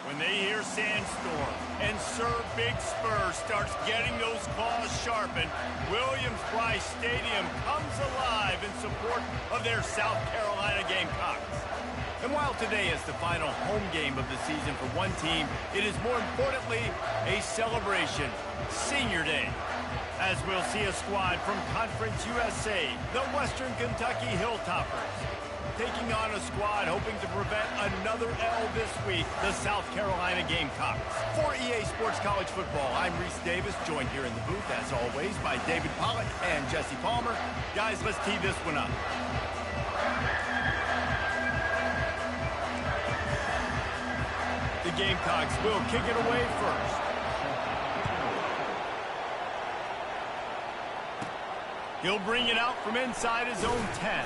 When they hear Sandstorm and Sir Big Spur starts getting those claws sharpened, Williams-Brice Stadium comes alive in support of their South Carolina Gamecocks. And while today is the final home game of the season for one team, it is more importantly a celebration, Senior Day, as we'll see a squad from Conference USA, the Western Kentucky Hilltoppers, taking on a squad hoping to prevent another L this week, the South Carolina Gamecocks. For EA Sports College Football, I'm Reese Davis, joined here in the booth, as always, by David Pollock and Jesse Palmer. Guys, let's tee this one up. The Gamecocks will kick it away first. He'll bring it out from inside his own 10.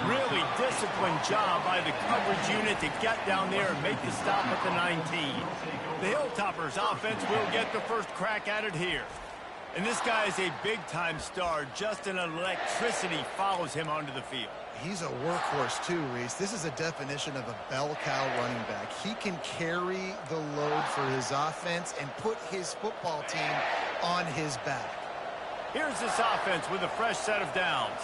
Really disciplined job by the coverage unit to get down there and make the stop at the 19. The Hilltoppers offense will get the first crack at it here. And this guy is a big-time star. Just an electricity follows him onto the field. He's a workhorse too, Reese. This is a definition of a bell cow running back. He can carry the load for his offense and put his football team on his back. Here's this offense with a fresh set of downs.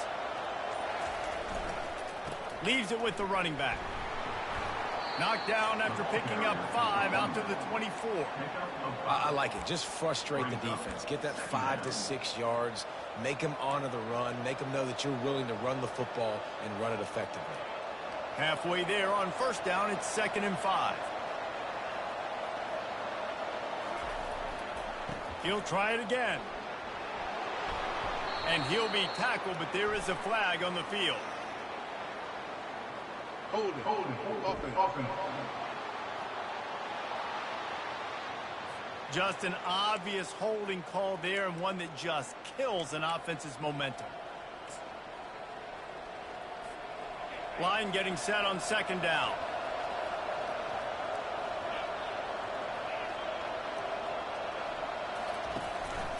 Leaves it with the running back. Knocked down after picking up 5 out to the 24. I like it. Just frustrate the defense. Get that 5 to 6 yards. Make them honor the run. Make them know that you're willing to run the football and run it effectively. Halfway there on first down, it's 2nd and 5. He'll try it again. And he'll be tackled, but there is a flag on the field. Hold it. Open. Just an obvious holding call there, and one that just kills an offense's momentum. Line getting set on 2nd down.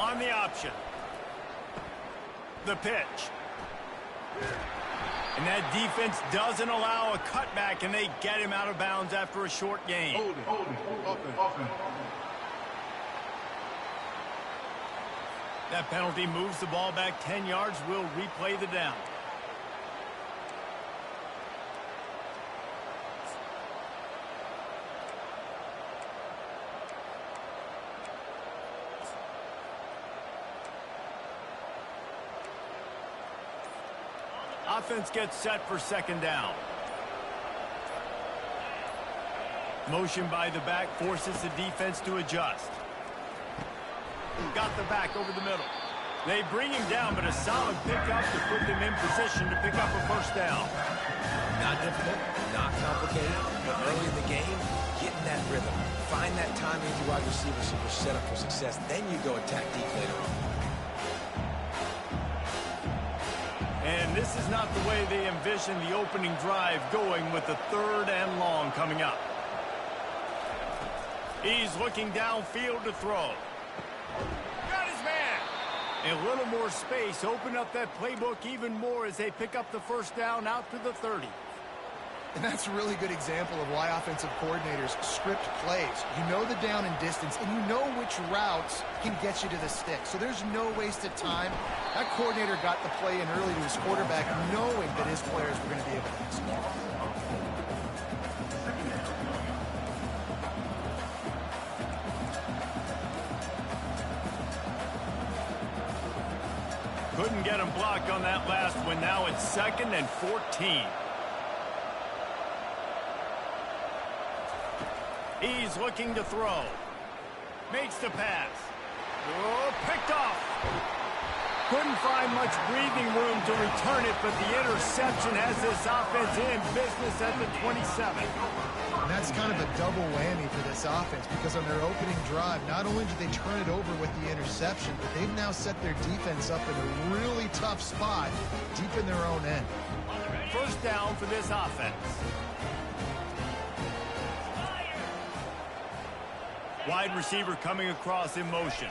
On the option. The pitch. And that defense doesn't allow a cutback, and they get him out of bounds after a short gain. Hold it. Open. That penalty moves the ball back 10 yards. We'll replay the down. Offense gets set for 2nd down. Motion by the back forces the defense to adjust. Got the back over the middle. They bring him down, but a solid pickup to put them in position to pick up a first down. Not difficult, not complicated, but early in the game, get in that rhythm. Find that timing with your wide receiver so you're set up for success. Then you go attack deep later on. And this is not the way they envision the opening drive going, with the 3rd and long coming up. He's looking downfield to throw. Got his man. A little more space. Open up that playbook even more as they pick up the first down out to the 30. And that's a really good example of why offensive coordinators script plays. You know the down and distance, and you know which routes can get you to the stick. So there's no wasted time. That coordinator got the play in early to his quarterback, knowing that his players were going to be able to execute. Couldn't get him blocked on that last one. Now it's 2nd and 14. He's looking to throw. Makes the pass. Oh, picked off. Couldn't find much breathing room to return it, but the interception has this offense in business at the 27. And that's kind of a double whammy for this offense, because on their opening drive, not only did they turn it over with the interception, but they've now set their defense up in a really tough spot deep in their own end. First down for this offense. Wide receiver coming across in motion.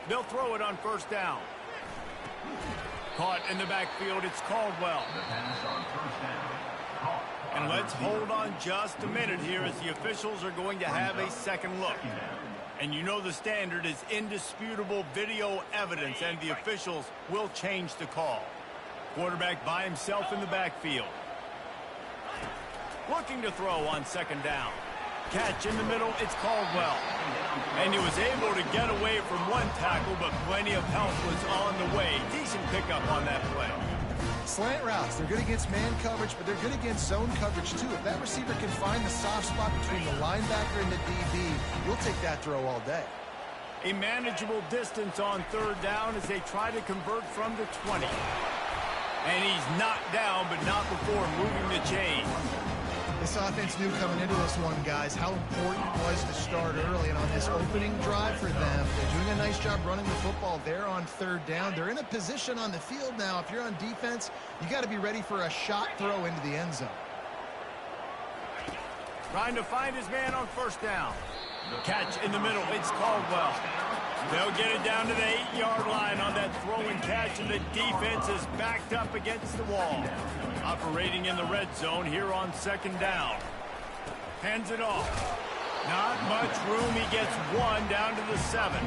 They'll throw it on first down. Caught in the backfield, it's Caldwell. The pass on first down. And let's hold on just a minute here as the officials are going to have a second look. And you know the standard is indisputable video evidence, and the officials will change the call. Quarterback by himself in the backfield. Looking to throw on second down. Catch in the middle, it's Caldwell. And he was able to get away from one tackle, but plenty of help was on the way. Decent pickup on that play. Slant routes, they're good against man coverage, but they're good against zone coverage too. If that receiver can find the soft spot between the linebacker and the DB, you'll take that throw all day. A manageable distance on third down as they try to convert from the 20. And he's knocked down, but not before moving the chain. This offense knew coming into this one, guys, how important it was to start early. And on this opening drive for them, they're doing a nice job running the football there on third down. They're in a position on the field now. If you're on defense, you got to be ready for a shot throw into the end zone. Trying to find his man on first down. Catch in the middle. It's Caldwell. They'll get it down to the 8-yard line on that throw and catch, and the defense is backed up against the wall. Operating in the red zone here on second down. Hands it off. Not much room. He gets one down to the 7.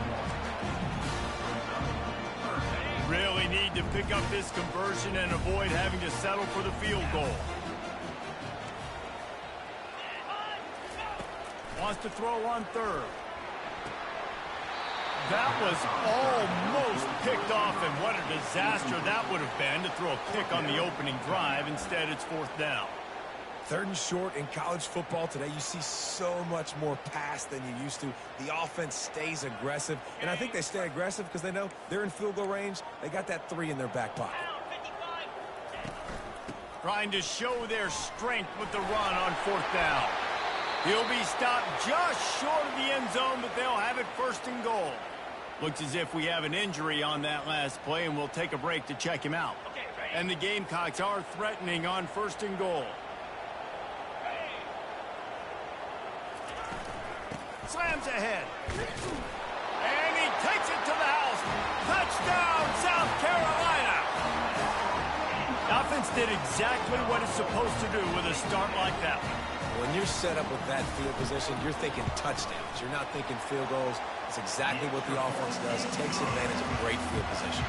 Really need to pick up this conversion and avoid having to settle for the field goal. Wants to throw on third. That was almost picked off, and what a disaster that would have been to throw a pick on the opening drive. Instead, it's fourth down. Third and short in college football today, you see so much more pass than you used to. The offense stays aggressive, and I think they stay aggressive because they know they're in field goal range. They got that 3 in their back pocket. Trying to show their strength with the run on fourth down. He'll be stopped just short of the end zone, but they'll have it first and goal. Looks as if we have an injury on that last play, and we'll take a break to check him out. And the Gamecocks are threatening on first and goal. Slams ahead. And he takes it to the house. Touchdown, South Carolina. The offense did exactly what it's supposed to do with a start like that one. When you're set up with that field position, you're thinking touchdowns. You're not thinking field goals. It's exactly what the offense does. It takes advantage of great field position.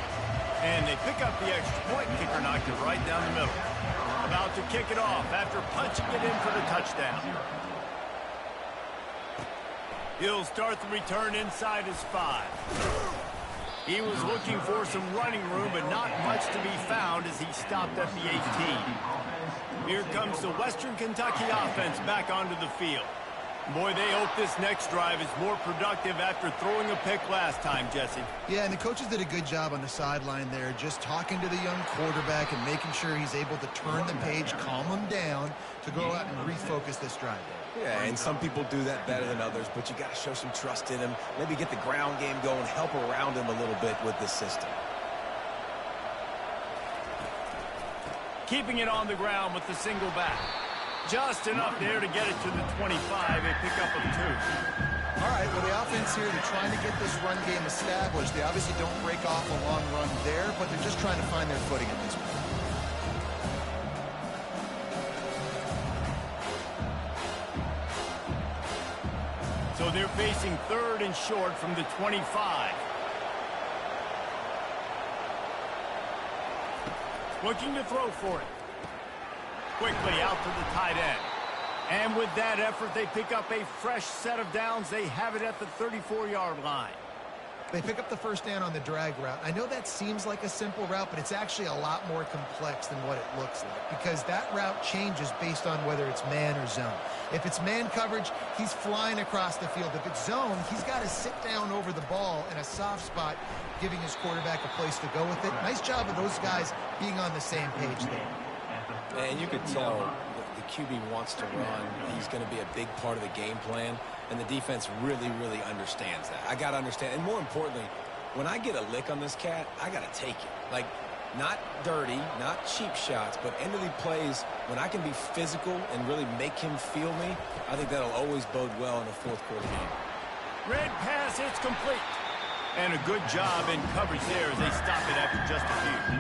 And they pick up the extra point. Kicker knocked it right down the middle. About to kick it off after punching it in for the touchdown. He'll start the return inside his 5. He was looking for some running room, but not much to be found as he stopped at the 18. Here comes the Western Kentucky offense back onto the field. Boy, they hope this next drive is more productive after throwing a pick last time, Jesse. Yeah, and the coaches did a good job on the sideline there, just talking to the young quarterback and making sure he's able to turn the page, calm him down to go out and refocus this drive. Yeah, and some people do that better than others, but you got to show some trust in him. Maybe get the ground game going, help around him a little bit with this system. Keeping it on the ground with the single back. Just enough there to get it to the 25, a pickup of 2. All right, well, the offense here, they're trying to get this run game established. They obviously don't break off a long run there, but they're just trying to find their footing at this point. So they're facing third and short from the 25. Looking to throw for it. Quickly out to the tight end. And with that effort, they pick up a fresh set of downs. They have it at the 34-yard line. They pick up the first down on the drag route. I know that seems like a simple route, but it's actually a lot more complex than what it looks like because that route changes based on whether it's man or zone. If it's man coverage, he's flying across the field. If it's zone, he's got to sit down over the ball in a soft spot, giving his quarterback a place to go with it. Nice job of those guys being on the same page there. And you could tell the QB wants to run. He's going to be a big part of the game plan. And the defense really, really understands that. I got to understand. And more importantly, when I get a lick on this cat, I got to take it. Like, not dirty, not cheap shots, but end of the plays, when I can be physical and really make him feel me, I think that'll always bode well in a fourth quarter game. Red pass, it's complete. And a good job in coverage there as they stop it after just a few.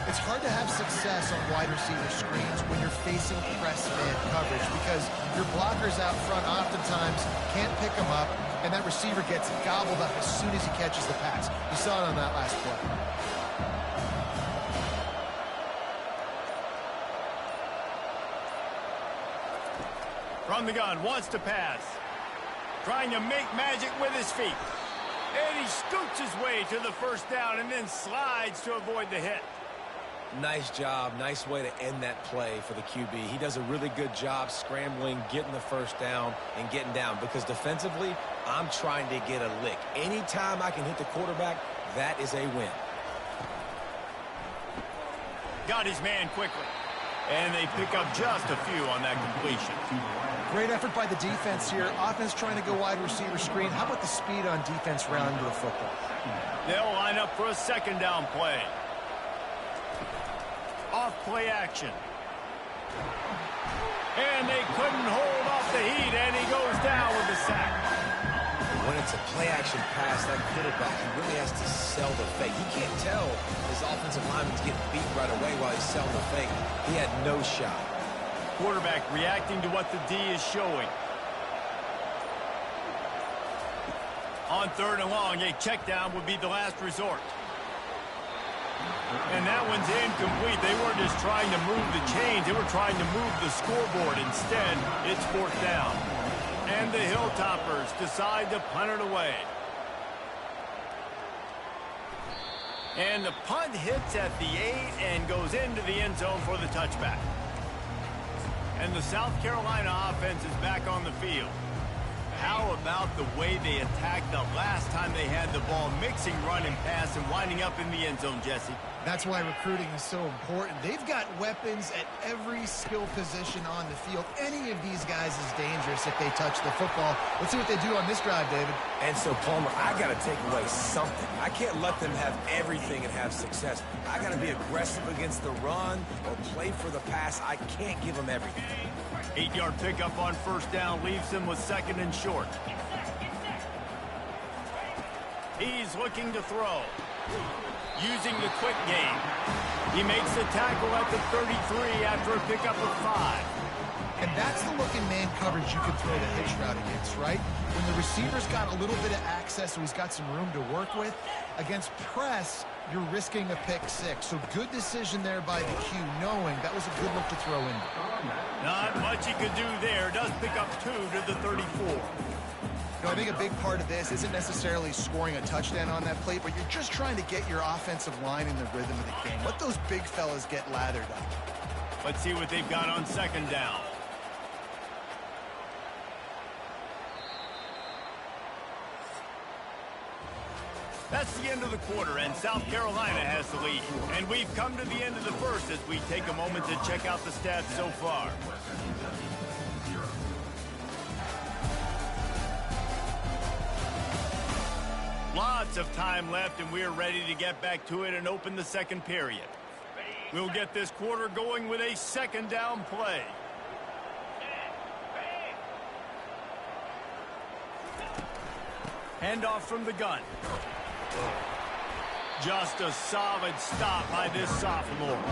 It's hard to have success on wide receiver screens when you're facing press man coverage because your blockers out front oftentimes can't pick them up, and that receiver gets gobbled up as soon as he catches the pass. You saw it on that last play. From the gun, wants to pass. Trying to make magic with his feet. And he scoots his way to the first down and then slides to avoid the hit. Nice job. Nice way to end that play for the QB. He does a really good job scrambling, getting the first down, and getting down. Because defensively, I'm trying to get a lick. Anytime I can hit the quarterback, that is a win. Got his man quickly. And they pick up just a few on that completion. Great effort by the defense here. Offense trying to go wide receiver screen. How about the speed on defense rounding to the football? They'll line up for a second down play. Off play action. And they couldn't hold off the heat, and he goes down with the sack. When it's a play action pass, that quarterback, he really has to sell the fake. He can't tell his offensive lineman's getting beat right away while he's selling the fake. He had no shot. Quarterback reacting to what the D is showing. On 3rd and long, a check down would be the last resort. And that one's incomplete. They weren't just trying to move the chains. They were trying to move the scoreboard. Instead, it's 4th down. And the Hilltoppers decide to punt it away. And the punt hits at the 8 and goes into the end zone for the touchback. And the South Carolina offense is back on the field. How about the way they attacked the last time they had the ball, mixing run and pass and winding up in the end zone, Jesse? That's why recruiting is so important. They've got weapons at every skill position on the field. Any of these guys is dangerous if they touch the football. Let's see what they do on this drive, David. And so, Palmer, I got to take away something. I can't let them have everything and have success. I got to be aggressive against the run or play for the pass. I can't give them everything. 8-yard pickup on 1st down leaves him with 2nd and short. He's looking to throw. Using the quick game. He makes the tackle at the 33 after a pickup of 5. And that's the look in man coverage you can throw the hitch route against, right? When the receiver's got a little bit of access, so he's got some room to work with. Against press, you're risking a pick 6. So good decision there by the Q, knowing that was a good look to throw in. Not much he could do there. Does pick up 2 to the 34. You know, I think a big part of this isn't necessarily scoring a touchdown on that play, but you're just trying to get your offensive line in the rhythm of the game. Let those big fellas get lathered up. Let's see what they've got on 2nd down. That's the end of the quarter, and South Carolina has the lead. And we've come to the end of the first as we take a moment to check out the stats so far. Lots of time left, and we're ready to get back to it and open the 2nd period. We'll get this quarter going with a 2nd down play. Handoff from the gun. Just a solid stop by this sophomore.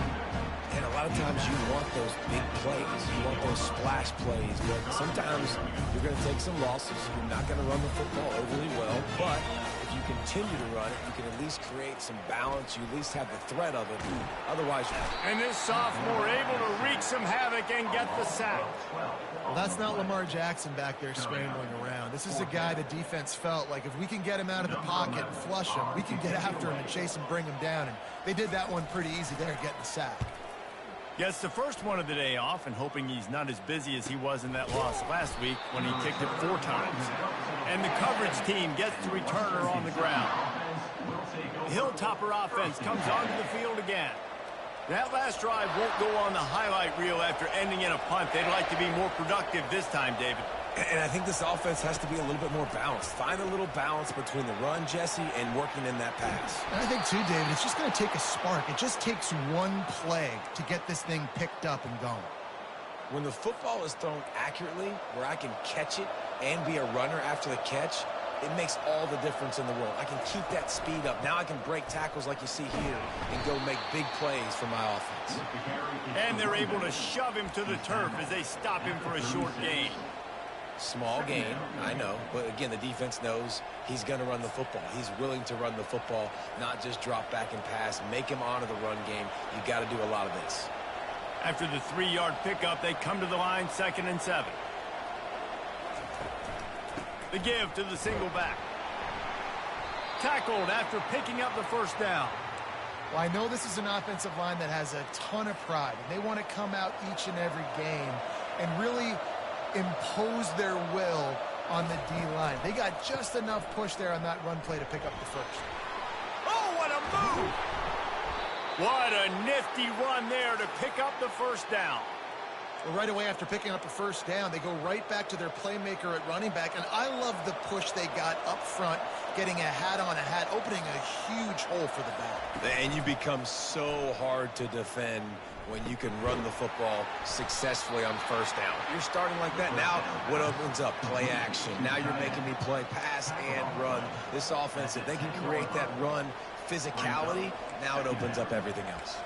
And a lot of times you want those big plays. You want those splash plays. But sometimes you're going to take some losses. You're not going to run the football overly well. But if you continue to run it, you can at least create some balance. You at least have the threat of it. Otherwise, and this sophomore able to wreak some havoc and get the sack. Well, that's not Lamar Jackson back there scrambling around. This is a guy the defense felt like if we can get him out of the pocket and flush him, we can get after him and chase him, bring him down. And they did that one pretty easy there, getting the sack. Gets the first one of the day off and hoping he's not as busy as he was in that loss last week when he kicked it 4 times. And the coverage team gets the returner on the ground. The Hilltopper offense comes onto the field again. That last drive won't go on the highlight reel after ending in a punt. They'd like to be more productive this time, David. And I think this offense has to be a little bit more balanced. Find a little balance between the run, Jesse, and working in that pass. And I think, too, David, it's just going to take a spark. It just takes one play to get this thing picked up and going. When the football is thrown accurately, where I can catch it and be a runner after the catch, it makes all the difference in the world. I can keep that speed up. Now I can break tackles like you see here and go make big plays for my offense. And they're able to shove him to the turf as they stop him for a short gain. Small gain, I know, but again, the defense knows he's going to run the football. He's willing to run the football, not just drop back and pass, make him honor the run game. You got to do a lot of this. After the 3-yard pickup, they come to the line, 2nd and 7. The give to the single back. Tackled after picking up the first down. Well, I know this is an offensive line that has a ton of pride, and they want to come out each and every game and really impose their will on the D-line. They got just enough push there on that run play to pick up the first. Oh, what a move! What a nifty run there to pick up the first down. Well, right away after picking up the first down, they go right back to their playmaker at running back, and I love the push they got up front, getting a hat on a hat, opening a huge hole for the back. And you become so hard to defend when you can run the football successfully on first down. You're starting like that. Now what opens up? Play action. Now you're making me play pass and run. This offense, if they can create that run physicality, now it opens up everything else.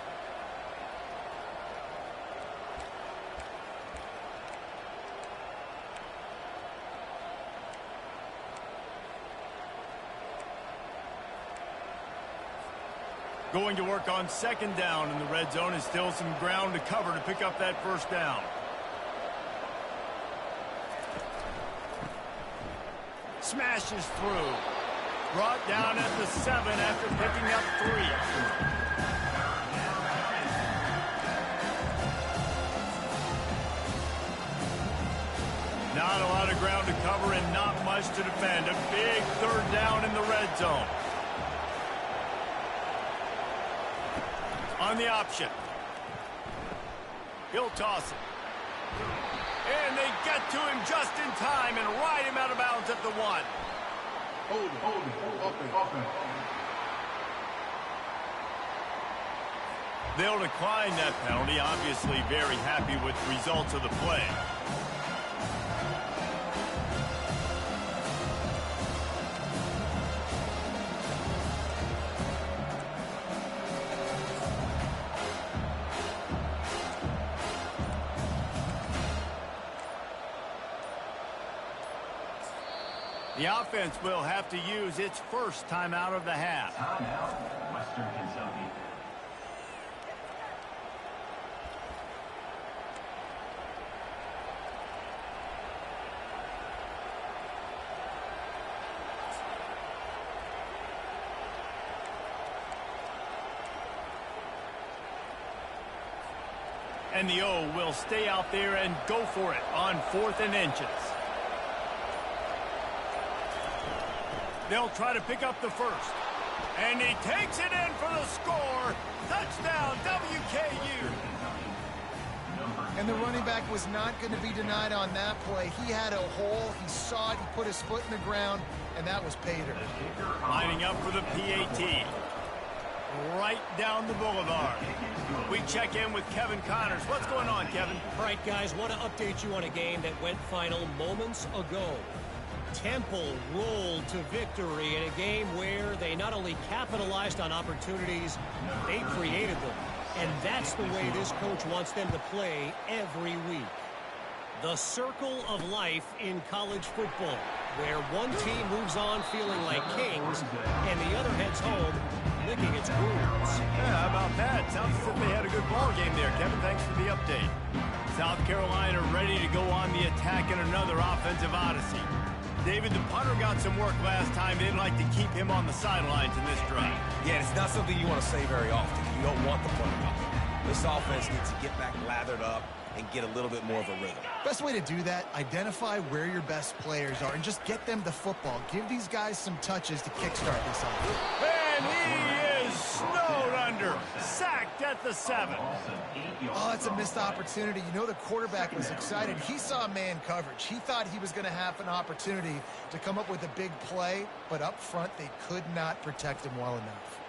Going to work on 2nd down in the red zone is still some ground to cover to pick up that first down. Smashes through. Brought down at the 7 after picking up 3. Not a lot of ground to cover and not much to defend. A big 3rd down in the red zone. On the option. He'll toss it. And they get to him just in time and ride him out of bounds at the 1. Hold it, offense. They'll decline that penalty, obviously very happy with the results of the play. The offense will have to use its first timeout of the half. Timeout, Western Kentucky. And the O will stay out there and go for it on 4th and inches. They'll try to pick up the first. And he takes it in for the score. Touchdown, WKU. And the running back was not going to be denied on that play. He had a hole. He saw it. He put his foot in the ground, and that was pay dirt. Lining up for the PAT. Right down the boulevard. We check in with Kevin Connors. What's going on, Kevin? All right, guys, want to update you on a game that went final moments ago. Temple rolled to victory in a game where they not only capitalized on opportunities, they created them. And that's the way this coach wants them to play every week. The circle of life in college football, where one team moves on feeling like kings and the other heads home licking its wounds. Yeah, how about that? Sounds as if they had a good ball game there, Kevin. Thanks for the update. South Carolina ready to go on the attack in another offensive odyssey. David, the punter got some work last time. They'd like to keep him on the sidelines in this drive. Yeah, it's not something you want to say very often. You don't want the punter out there. This offense needs to get back lathered up and get a little bit more of a rhythm. Best way to do that, identify where your best players are and just get them the football. Give these guys some touches to kickstart this offense. And he is snowed under. Sacked at the 7. Oh, that's a missed opportunity. You know the quarterback was excited. He saw man coverage. He thought he was going to have an opportunity to come up with a big play, but up front they could not protect him well enough.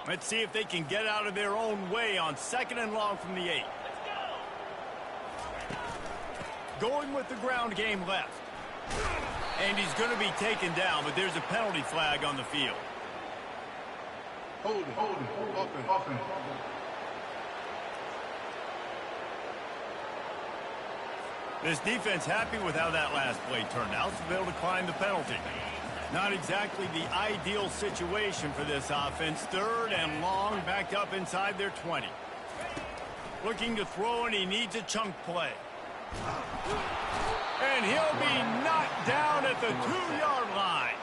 Let's see if they can get out of their own way on 2nd and long from the 8. Going with the ground game left. And he's going to be taken down, but there's a penalty flag on the field. Hold it. Offense. This defense happy with how that last play turned out, so they'll decline the penalty. Not exactly the ideal situation for this offense. 3rd and long, backed up inside their 20. Looking to throw, and he needs a chunk play. And he'll be knocked down at the 2-yard line.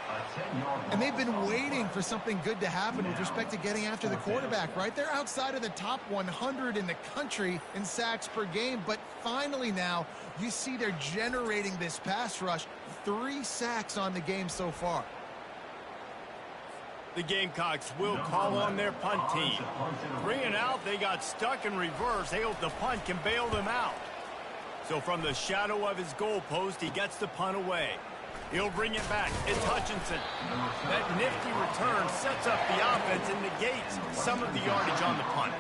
And they've been waiting for something good to happen with respect to getting after the quarterback, right? They're outside of the top 100 in the country in sacks per game, but finally now you see they're generating this pass rush. 3 sacks on the game so far. The Gamecocks will call on their punt team. 3 and out, they got stuck in reverse. They hope the punt can bail them out. So from the shadow of his goalpost, he gets the punt away. He'll bring it back. It's Hutchinson. That nifty return sets up the offense and negates some of the yardage on the punt.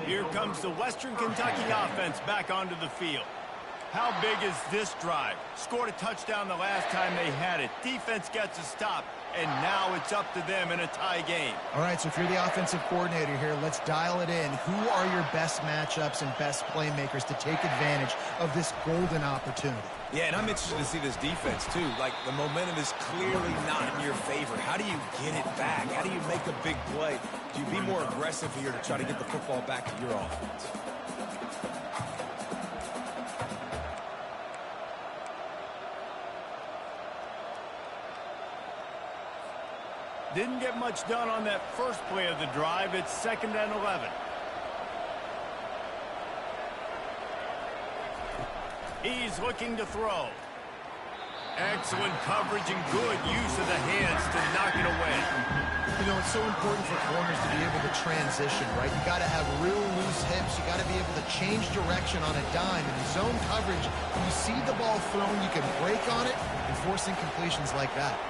Here comes the Western Kentucky offense back onto the field. How big is this drive? Scored a touchdown the last time they had it. Defense gets a stop, and now it's up to them in a tie game. All right, so if you're the offensive coordinator here, let's dial it in. Who are your best matchups and best playmakers to take advantage of this golden opportunity? Yeah, and I'm interested to see this defense, too. Like, the momentum is clearly not in your favor. How do you get it back? How do you make a big play? Do you be more aggressive here to try to get the football back to your offense? Didn't get much done on that first play of the drive. It's 2nd and 11. He's looking to throw. Excellent coverage and good use of the hands to knock it away. You know, it's so important for corners to be able to transition, right? You got to have real loose hips. You got to be able to change direction on a dime. In zone coverage, when you see the ball thrown, you can break on it and force incompletions like that.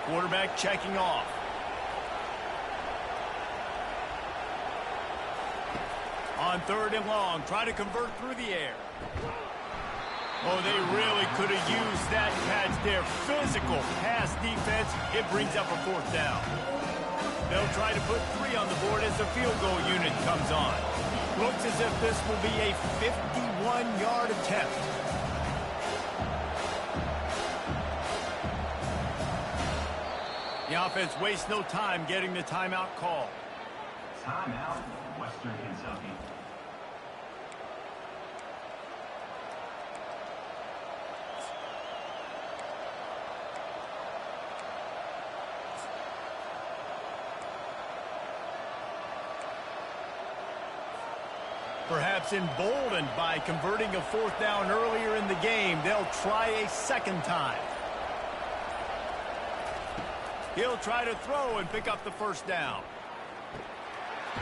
Quarterback checking off. On 3rd and long, try to convert through the air. Oh, they really could have used that catch there. Physical pass defense. It brings up a 4th down. They'll try to put 3 on the board as the field goal unit comes on. Looks as if this will be a 51-yard attempt. The offense wastes no time getting the timeout call. Timeout, Western Kentucky. Perhaps emboldened by converting a 4th down earlier in the game, they'll try a 2nd time. He'll try to throw and pick up the 1st down.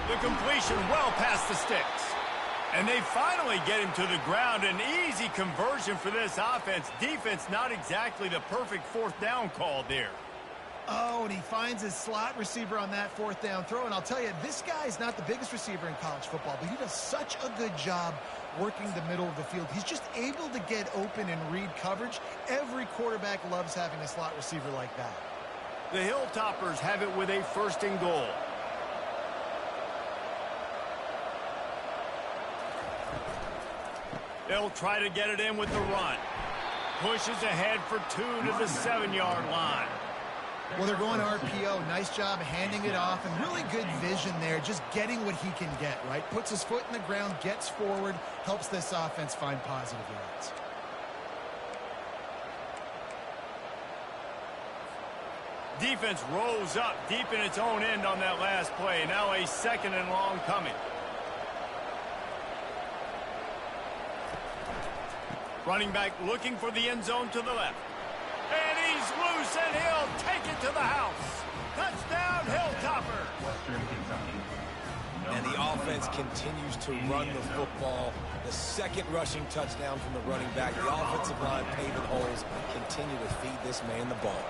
The completion well past the sticks. And they finally get him to the ground. An easy conversion for this offense. Defense not exactly the perfect 4th down call there. Oh, and he finds his slot receiver on that 4th down throw. And I'll tell you, this guy is not the biggest receiver in college football, but he does such a good job working the middle of the field. He's just able to get open and read coverage. Every quarterback loves having a slot receiver like that. The Hilltoppers have it with a 1st and goal. They'll try to get it in with the run. Pushes ahead for 2 to the 7-yard line. Well, they're going RPO. Nice job handing it off, and really good vision there, just getting what he can get, right? Puts his foot in the ground, gets forward, helps this offense find positive yards. Defense rose up deep in its own end on that last play. Now a 2nd and long coming. Running back looking for the end zone to the left. And he's loose, and he'll take it to the house. Touchdown, Hilltopper. Western Kentucky. And the offense continues to run the football. The 2nd rushing touchdown from the running back. The offensive line paving holes. Continue to feed this man the ball.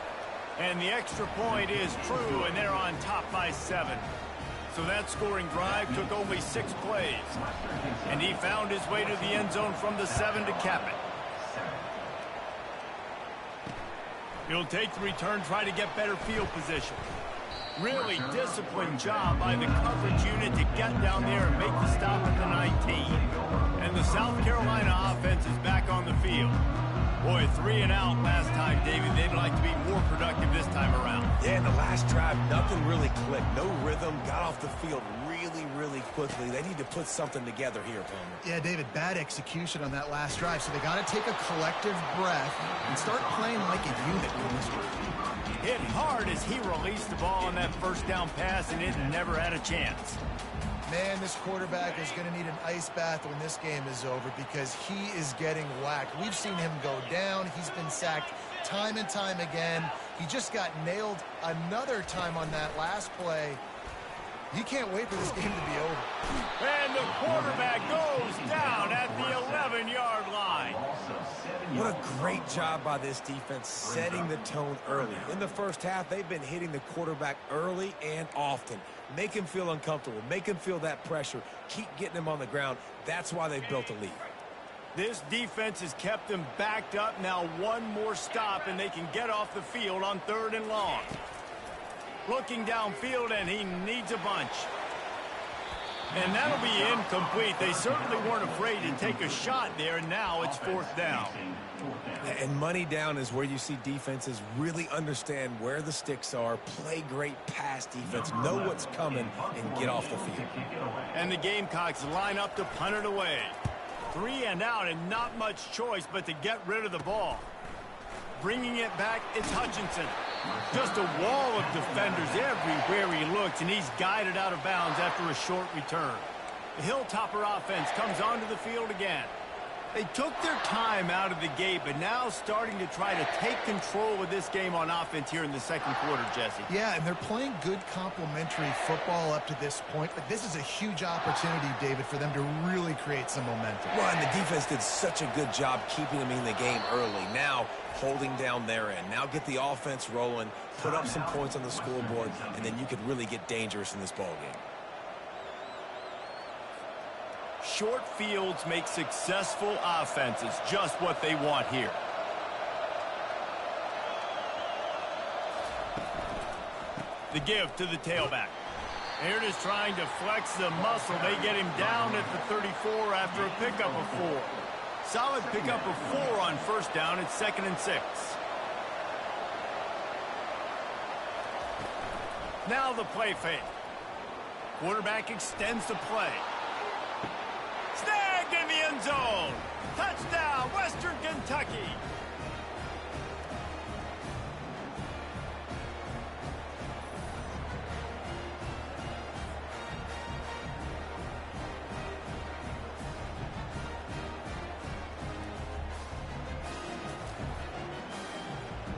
And the extra point is true, and they're on top by 7. So that scoring drive took only 6 plays. And he found his way to the end zone from the 7 to cap it. He'll take the return, try to get better field position. Really disciplined job by the coverage unit to get down there and make the stop at the 19. And the South Carolina offense is back on the field. Boy, 3 and out last time, David. They'd like to be more productive this time around. Yeah, in the last drive, nothing really clicked. No rhythm, got off the field really quickly. They need to put something together here, Palmer. Yeah, David, bad execution on that last drive, so they got to take a collective breath and start playing like a unit. Hit hard as he released the ball on that first down pass, and it never had a chance. Man, this quarterback is going to need an ice bath when this game is over because he is getting whacked. We've seen him go down. He's been sacked time and time again. He just got nailed another time on that last play. You can't wait for this game to be over. And the quarterback goes down at the 11-yard line. What a great job by this defense setting the tone early. In the first half, they've been hitting the quarterback early and often. Make him feel uncomfortable. Make him feel that pressure. Keep getting him on the ground. That's why they've built a lead. This defense has kept them backed up. Now one more stop, and they can get off the field on 3rd and long. Looking downfield, and he needs a bunch. And that'll be incomplete. They certainly weren't afraid to take a shot there, and now it's 4th down. And money down is where you see defenses really understand where the sticks are, play great pass defense, know what's coming, and get off the field. And the Gamecocks line up to punt it away. 3 and out, and not much choice but to get rid of the ball. Bringing it back, it's Hutchinson. Just a wall of defenders everywhere he looks, and he's guided out of bounds after a short return. The Hilltopper offense comes onto the field again. They took their time out of the gate, but now starting to try to take control of this game on offense here in the second quarter, Jesse. Yeah, and they're playing good complementary football up to this point, but this is a huge opportunity, David, for them to really create some momentum. Well, and the defense did such a good job keeping them in the game early. Now, holding down their end. Now get the offense rolling, put up some points on the scoreboard, and then you could really get dangerous in this ballgame. Short fields make successful offenses just what they want here. The give to the tailback. Here it is trying to flex the muscle. They get him down at the 34 after a pickup of 4. Solid pickup of 4 on 1st down. It's 2nd and 6. Now the play fake. Quarterback extends the play. Snagged in the end zone. Touchdown, Western Kentucky.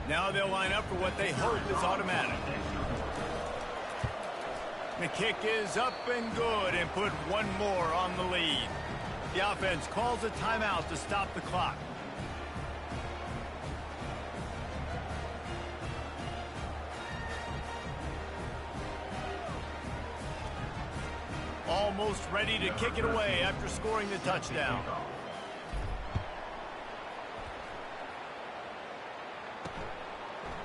Now they'll line up for what they hope is automatic. The kick is up and good and put one more on the lead. The offense calls a timeout to stop the clock. Almost ready to kick it away after scoring the touchdown.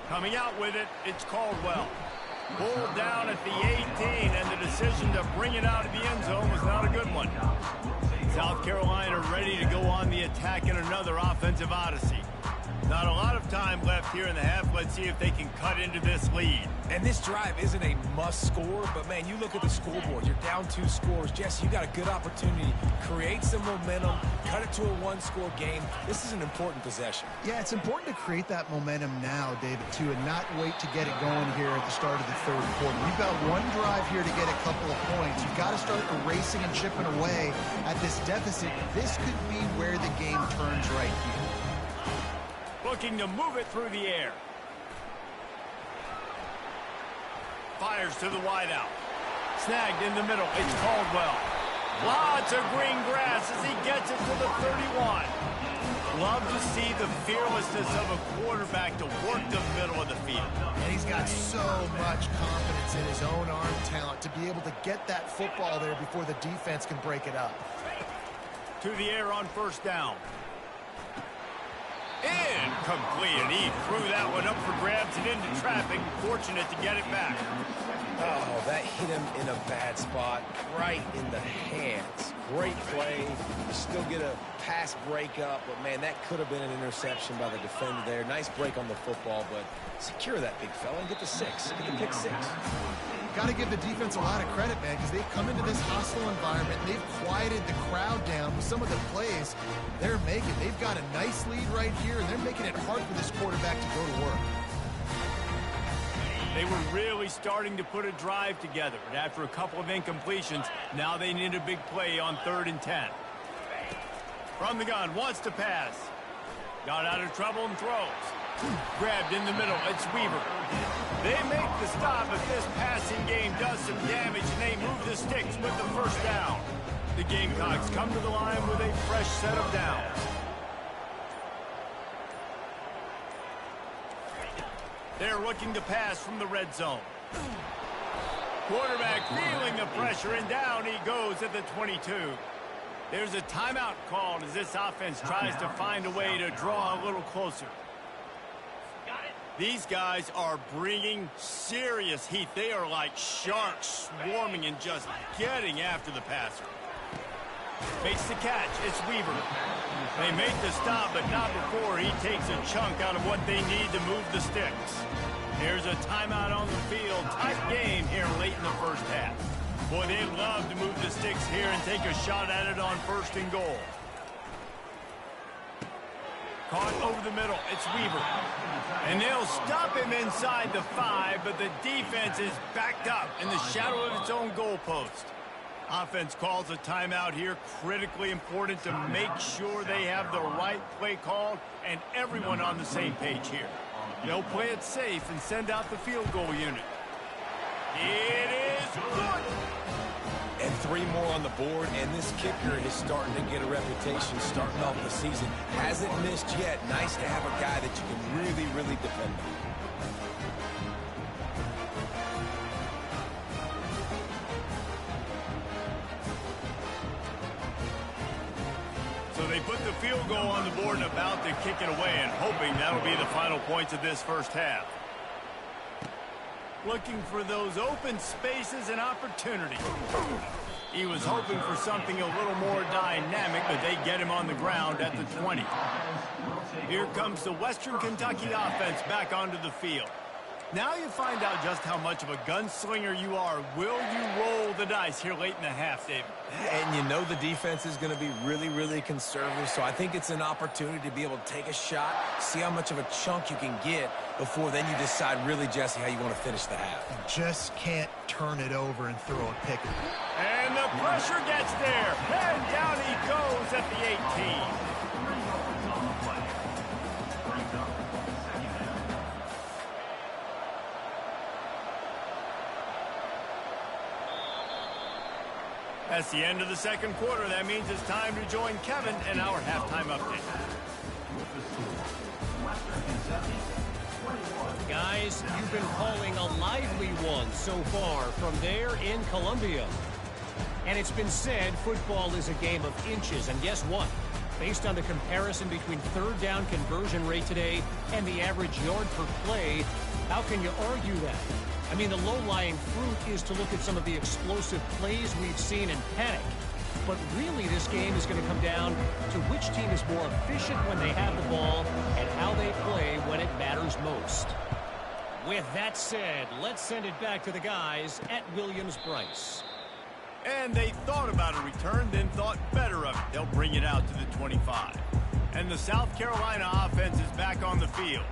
Coming out with it, it's Caldwell. Pulled down at the 18, and the decision to bring it out of the end zone was not a good one. South Carolina ready to go on the attack in another offensive odyssey. Not a lot of time left here in the half. Let's see if they can cut into this lead. And this drive isn't a must score, but man, you look at the scoreboard. You're down 2 scores. Jesse, you got a good opportunity. Create some momentum. Cut it to a 1-score game. This is an important possession. Yeah, it's important to create that momentum now, David, too, and not wait to get it going here at the start of the 3rd quarter. You've got one drive here to get a couple of points. You've got to start erasing and chipping away at this deficit. This could be where the game turns right here. Looking to move it through the air. Fires to the wideout. Snagged in the middle. It's Caldwell. Lots of green grass as he gets it to the 31. Love to see the fearlessness of a quarterback to work the middle of the field. And he's got so much confidence in his own arm talent to be able to get that football there before the defense can break it up. To the air on first down. Incomplete, and he threw that one up for grabs and into traffic. Fortunate to get it back. Oh, that hit him in a bad spot, right in the hands. Great play. You still get a pass breakup, but, man, that could have been an interception by the defender there. Nice break on the football, but secure that big fella and get the 6. Get the pick 6. Got to give the defense a lot of credit, man, because they've come into this hostile environment and they've quieted the crowd down with some of the plays they're making. They've got a nice lead right here, and they're making it hard for this quarterback to go to work. They were really starting to put a drive together, but after a couple of incompletions, now they need a big play on 3rd and 10. From the gun, wants to pass. Got out of trouble and throws. Grabbed in the middle, it's Weaver. They make the stop, but this passing game does some damage, and they move the sticks with the first down. The Gamecocks come to the line with a fresh set of downs. They're looking to pass from the red zone. Quarterback feeling the pressure, and down he goes at the 22. There's a timeout called as this offense tries to find a way to draw a little closer. These guys are bringing serious heat. They are like sharks swarming and just getting after the passer. Makes the catch. It's Weaver. They make the stop, but not before he takes a chunk out of what they need to move the sticks. Here's a timeout on the field. Tight game here late in the first half. Boy, they love to move the sticks here and take a shot at it on 1st and goal. Caught over the middle. It's Weaver. And they'll stop him inside the 5, but the defense is backed up in the shadow of its own goalpost. Offense calls a timeout here. Critically important to make sure they have the right play called and everyone on the same page here. They'll play it safe and send out the field goal unit. It is good. And 3 more on the board, and this kicker is starting to get a reputation starting off the season. Hasn't missed yet. Nice to have a guy that you can really, really depend on. So they put the field goal on the board and about to kick it away, and hoping that'll be the final points of this first half. Looking for those open spaces and opportunities. He was hoping for something a little more dynamic, but they get him on the ground at the 20. Here comes the Western Kentucky offense back onto the field. Now you find out just how much of a gunslinger you are. Will you roll the dice here late in the half, David? And you know the defense is going to be really, really conservative, so I think it's an opportunity to be able to take a shot, see how much of a chunk you can get before then you decide really, Jesse, how you want to finish the half. Just can't turn it over and throw a pick. And the pressure gets there, and down he goes at the 18. That's the end of the second quarter. That means it's time to join Kevin in our halftime update. Guys, you've been calling a lively one so far from there in Columbia. And it's been said football is a game of inches. And guess what? Based on the comparison between 3rd down conversion rate today and the average yard per play, how can you argue that? I mean, the low-lying fruit is to look at some of the explosive plays we've seen and panic. But really, this game is going to come down to which team is more efficient when they have the ball and how they play when it matters most. With that said, let's send it back to the guys at Williams-Brice. And they thought about a return, then thought better of it. They'll bring it out to the 25. And the South Carolina offense is back on the field.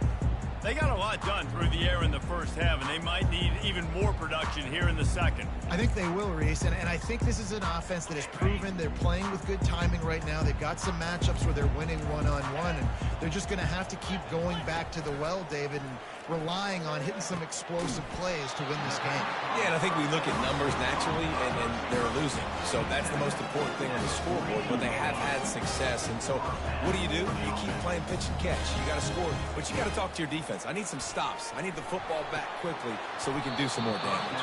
They got a lot done through the air in the first half, and they might need even more production here in the second. I think they will, Reese, and I think this is an offense that has proven they're playing with good timing right now. They've got some matchups where they're winning one-on-one, and they're just going to have to keep going back to the well, David, and relying on hitting some explosive plays to win this game. Yeah, and I think we look at numbers naturally, and they're losing. So that's the most important thing on the scoreboard, but they have had success. And so what do? You keep playing pitch and catch. You got to score, but you got to talk to your defense. I need some stops. I need the football back quickly so we can do some more damage.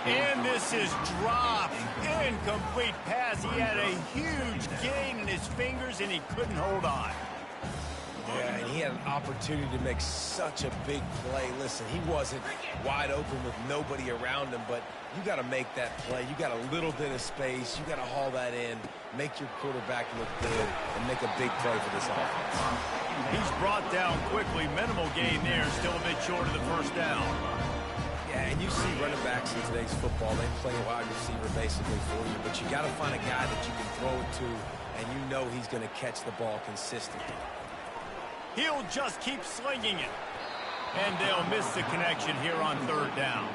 And this is dropped. Incomplete pass. He had a huge gain in his fingers, and he couldn't hold on. Yeah, and he had an opportunity to make such a big play. Listen, he wasn't wide open with nobody around him, but you got to make that play. You got a little bit of space. You got to haul that in, make your quarterback look good, and make a big play for this offense. He's brought down quickly. Minimal gain there. Still a bit short of the first down. Yeah, and you see running backs in today's football. They play a wide receiver basically for you, but you got to find a guy that you can throw it to, and you know he's going to catch the ball consistently. He'll just keep slinging it. And they'll miss the connection here on third down.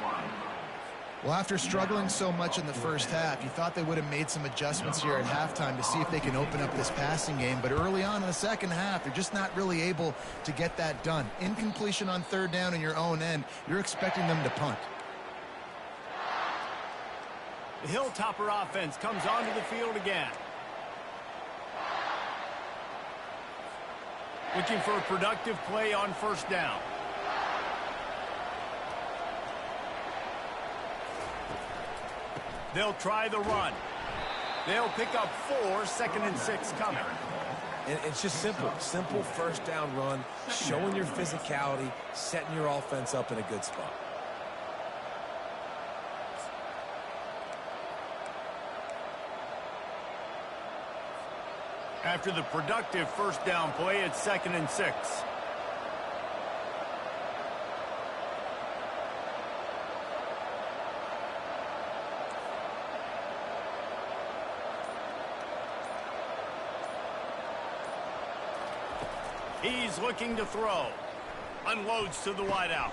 Well, after struggling so much in the first half, you thought they would have made some adjustments here at halftime to see if they can open up this passing game. But early on in the second half, they're just not really able to get that done. Incompletion on third down in your own end, you're expecting them to punt. The Hilltopper offense comes onto the field again. Looking for a productive play on first down. They'll try the run. They'll pick up 4, 2nd and 6 coming. And it's just simple first down run, showing your physicality, setting your offense up in a good spot. After the productive first down play, it's 2nd and 6. He's looking to throw. Unloads to the wideout.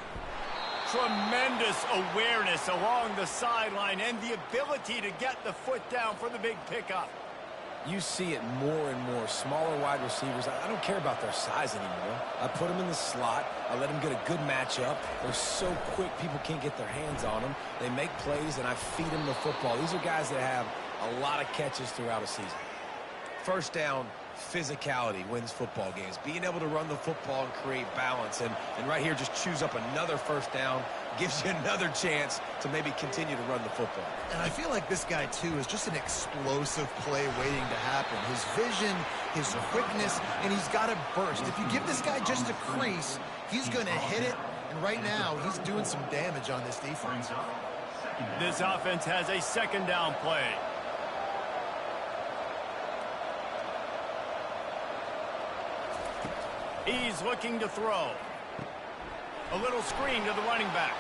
Tremendous awareness along the sideline and the ability to get the foot down for the big pickup. You see it more and more. Smaller wide receivers, I don't care about their size anymore. I put them in the slot. I let them get a good matchup. They're so quick, people can't get their hands on them. They make plays, and I feed them the football. These are guys that have a lot of catches throughout a season. First down, physicality wins football games. Being able to run the football and create balance. And right here, just choose up another first down. Gives you another chance to maybe continue to run the football. And I feel like this guy, too, is just an explosive play waiting to happen. His vision, his quickness, and he's got to burst. If you give this guy just a crease, he's going to hit it. And right now, he's doing some damage on this defense. This offense has a 2nd down play. He's looking to throw. A little screen to the running back.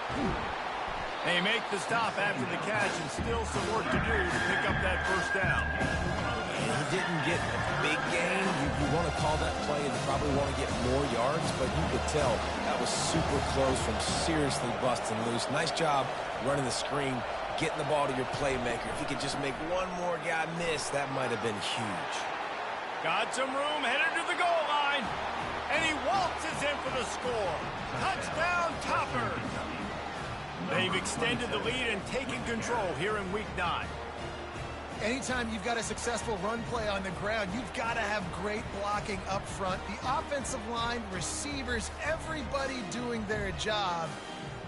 They make the stop after the catch, and still some work to do to pick up that first down. And he didn't get a big gain. You want to call that play, and you probably want to get more yards, but you could tell that was super close from seriously busting loose. Nice job running the screen, getting the ball to your playmaker. If he could just make one more guy miss, that might have been huge. Got some room, headed to the goal line. And he waltzes in for the score. Touchdown, Toppers. They've extended the lead and taken control here in Week 9. Anytime you've got a successful run play on the ground, you've got to have great blocking up front. The offensive line, receivers, everybody doing their job.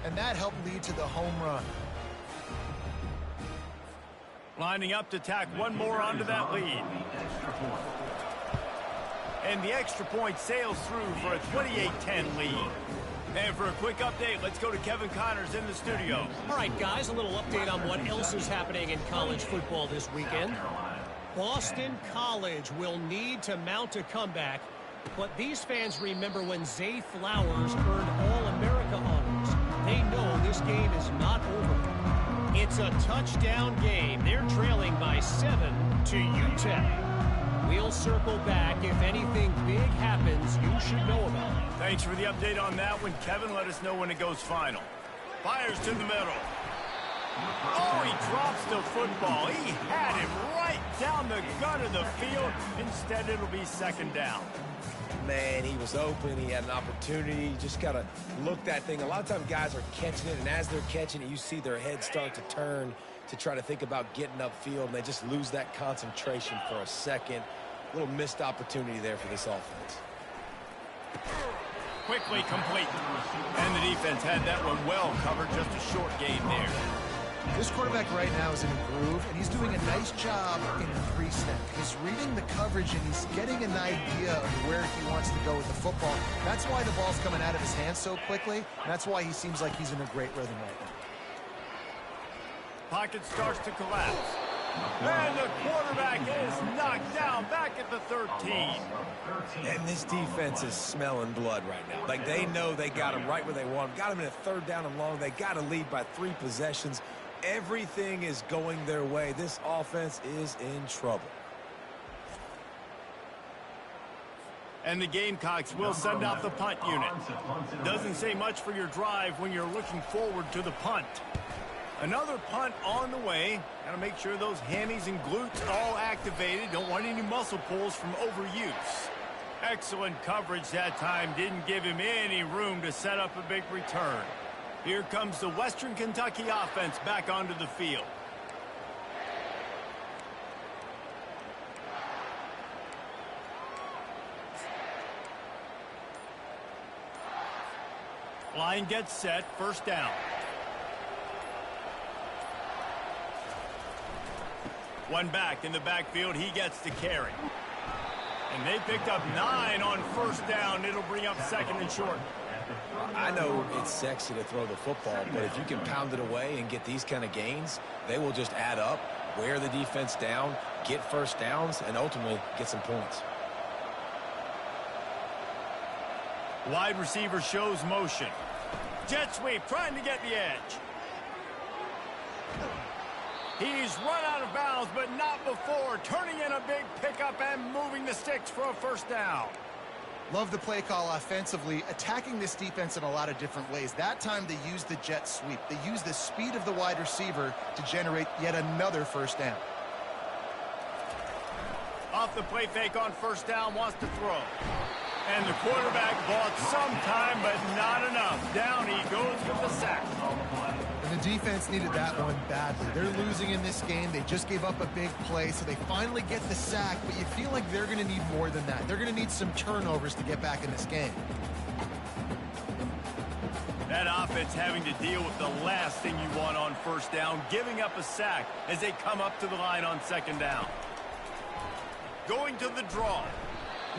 And that helped lead to the home run. Lining up to tack one more onto that lead. And the extra point sails through for a 28-10 lead. And for a quick update, let's go to Kevin Connors in the studio. All right, guys, a little update on what else is happening in college football this weekend. Boston College will need to mount a comeback, but these fans remember when Zay Flowers earned All-America honors. They know this game is not over. It's a touchdown game. They're trailing by 7 to UTEP. We'll circle back. If anything big happens, you should know about it. Thanks for the update on that one, Kevin. Let us know when it goes final. Fires to the middle. Oh, he drops the football. He had him right down the gut of the field. Instead, it'll be second down. Man, he was open. He had an opportunity. You just got to look that thing. A lot of times guys are catching it, and as they're catching it, you see their head start to turn to try to think about getting upfield, and they just lose that concentration for a second. A little missed opportunity there for this offense. Quickly complete. And the defense had that one well covered. Just a short gain there. This quarterback right now is in a groove, and he's doing a nice job in the three-step. He's reading the coverage, and he's getting an idea of where he wants to go with the football. That's why the ball's coming out of his hands so quickly, and that's why he seems like he's in a great rhythm right now. Pocket starts to collapse. And the quarterback is knocked down back at the 13. And this defense is smelling blood right now. Like, they know they got him right where they want him. Got him in a third down and long. They got to lead by 3 possessions. Everything is going their way. This offense is in trouble. And the Gamecocks will send out the punt unit. Doesn't say much for your drive when you're looking forward to the punt. Another punt on the way. Got to make sure those hammies and glutes all activated. Don't want any muscle pulls from overuse. Excellent coverage that time. Didn't give him any room to set up a big return. Here comes the Western Kentucky offense back onto the field. Line gets set. First down. One back in the backfield. He gets the carry. And they picked up 9 on first down. It'll bring up second and short. I know it's sexy to throw the football, but if you can pound it away and get these kind of gains, they will just add up, wear the defense down, get first downs, and ultimately get some points. Wide receiver shows motion. Jet sweep, trying to get the edge. He's run out of bounds, but not before. Turning in a big pickup and moving the sticks for a first down. Love the play call offensively, attacking this defense in a lot of different ways. That time they used the jet sweep. They used the speed of the wide receiver to generate yet another first down. Off the play fake on first down, wants to throw. And the quarterback bought some time, but not enough. Down he goes with the sack. And the defense needed that one badly. They're losing in this game. They just gave up a big play, so they finally get the sack, but you feel like they're going to need more than that. They're going to need some turnovers to get back in this game. That offense having to deal with the last thing you want on first down, giving up a sack as they come up to the line on second down. Going to the draw.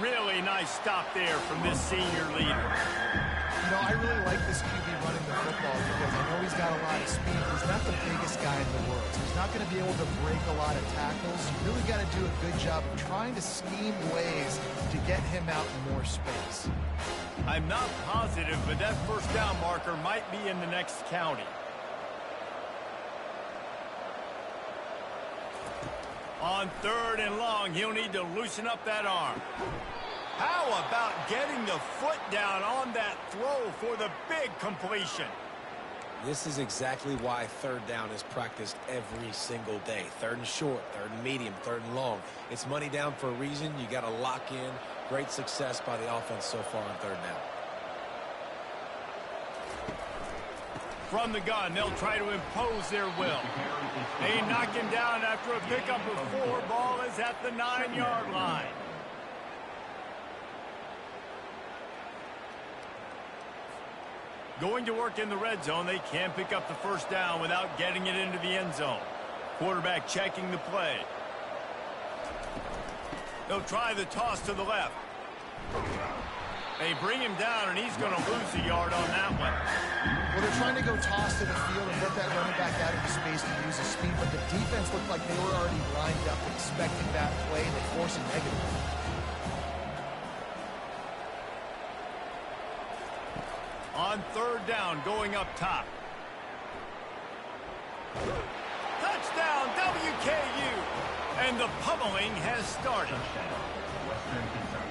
Really nice stop there from this senior leader. You know, I really like this QB running the football because I know he's got a lot of speed. He's not the biggest guy in the world, so he's not going to be able to break a lot of tackles. You really got to do a good job of trying to scheme ways to get him out in more space. I'm not positive, but that first down marker might be in the next county. On third and long, he'll need to loosen up that arm. How about getting the foot down on that throw for the big completion? This is exactly why third down is practiced every single day. Third and short, third and medium, third and long. It's money down for a reason. You got to lock in. Great success by the offense so far on third down. From the gun, they'll try to impose their will. They knock him down after a pickup of 4. Ball is at the 9-yard line. Going to work in the red zone, they can pick up the first down without getting it into the end zone. Quarterback checking the play. They'll try the toss to the left. They bring him down, and he's going to lose a yard on that one. Well, they're trying to go toss to the field and let that running back out into space to use his speed, but the defense looked like they were already lined up expecting that play, and they force a negative. On third down, going up top. Touchdown, WKU! And the pummeling has started.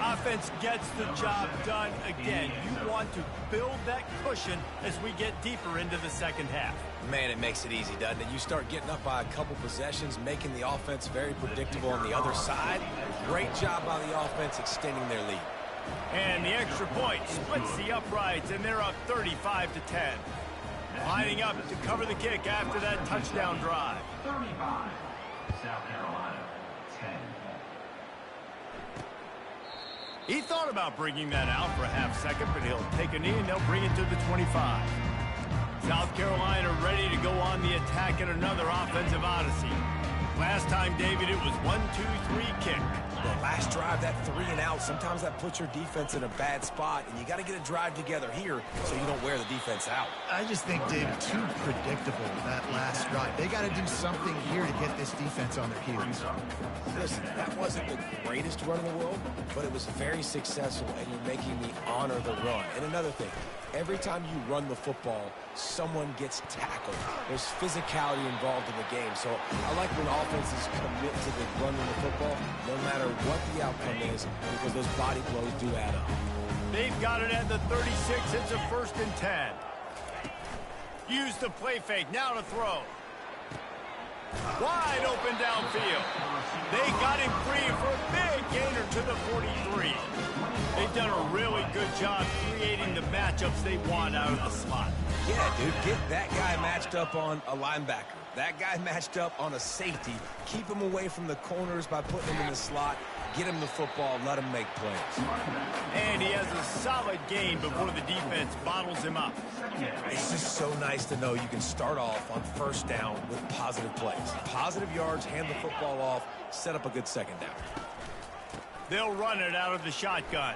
Offense gets the job done again. You want to build that cushion as we get deeper into the second half. Man, it makes it easy, doesn't it? You start getting up by a couple possessions, making the offense very predictable on the other side. Great job by the offense extending their lead. And the extra point splits the uprights, and they're up 35-10. Lining up to cover the kick after that touchdown drive. 35, South Carolina, 10. He thought about bringing that out for a half second, but he'll take a knee and they'll bring it to the 25. South Carolina ready to go on the attack in another offensive odyssey. Last time, David, it was 1-2-3 kick. The last drive, that 3 and out, sometimes that puts your defense in a bad spot, and you got to get a drive together here so you don't wear the defense out. I just think, David, too predictable, that last drive. They got to do something here to get this defense on their heels. Listen, that wasn't the greatest run in the world, but it was very successful, and you're making me honor the run. And another thing, every time you run the football, someone gets tackled. There's physicality involved in the game. So I like when offenses commit to the running the football, no matter what the outcome is, because those body blows do add up. They've got it at the 36. It's a 1st and 10. Use the play fake. Now to throw. Wide open downfield. They got him free for a big gainer to the 43. They've done a really good job creating the matchups they want out of the slot. Yeah, dude, get that guy matched up on a linebacker. That guy matched up on a safety. Keep him away from the corners by putting him in the slot. Get him the football, let him make plays. And he has a solid gain before the defense bottles him up. It's just so nice to know you can start off on 1st down with positive plays. Positive yards, hand the football off, set up a good 2nd down. They'll run it out of the shotgun.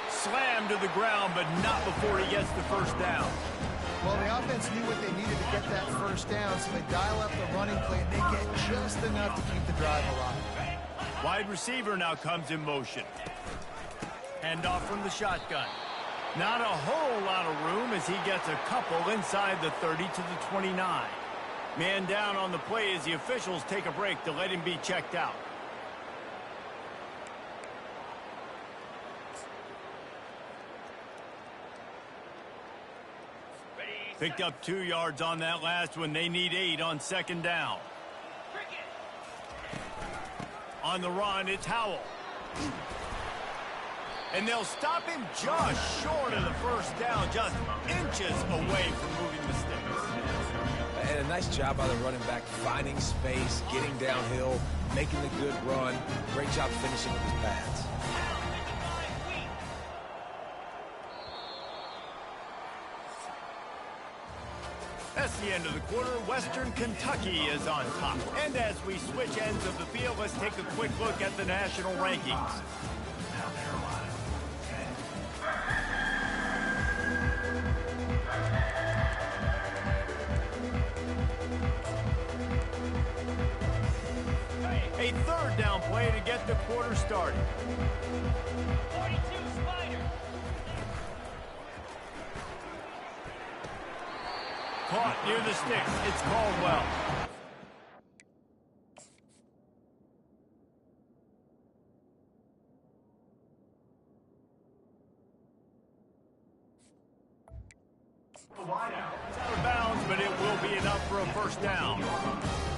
Slammed to the ground, but not before he gets the 1st down. Well, the offense knew what they needed to get that 1st down, so they dial up the running play, and they get just enough to keep the drive alive. Wide receiver now comes in motion. Handoff from the shotgun. Not a whole lot of room as he gets a couple inside the 30 to the 29. Man down on the play as the officials take a break to let him be checked out. Picked up 2 yards on that last one. They need 8 on 2nd down. On the run, it's Howell. And they'll stop him just short of the 1st down, just inches away from moving the sticks. And a nice job by the running back, finding space, getting downhill, making a good run. Great job finishing with his pads. That's the end of the quarter. Western Kentucky is on top. And as we switch ends of the field, let's take a quick look at the national rankings. A 3rd down play to get the quarter started. 42 Spider. Caught near the sticks. It's Caldwell. It's out of bounds, but it will be enough for a 1st down.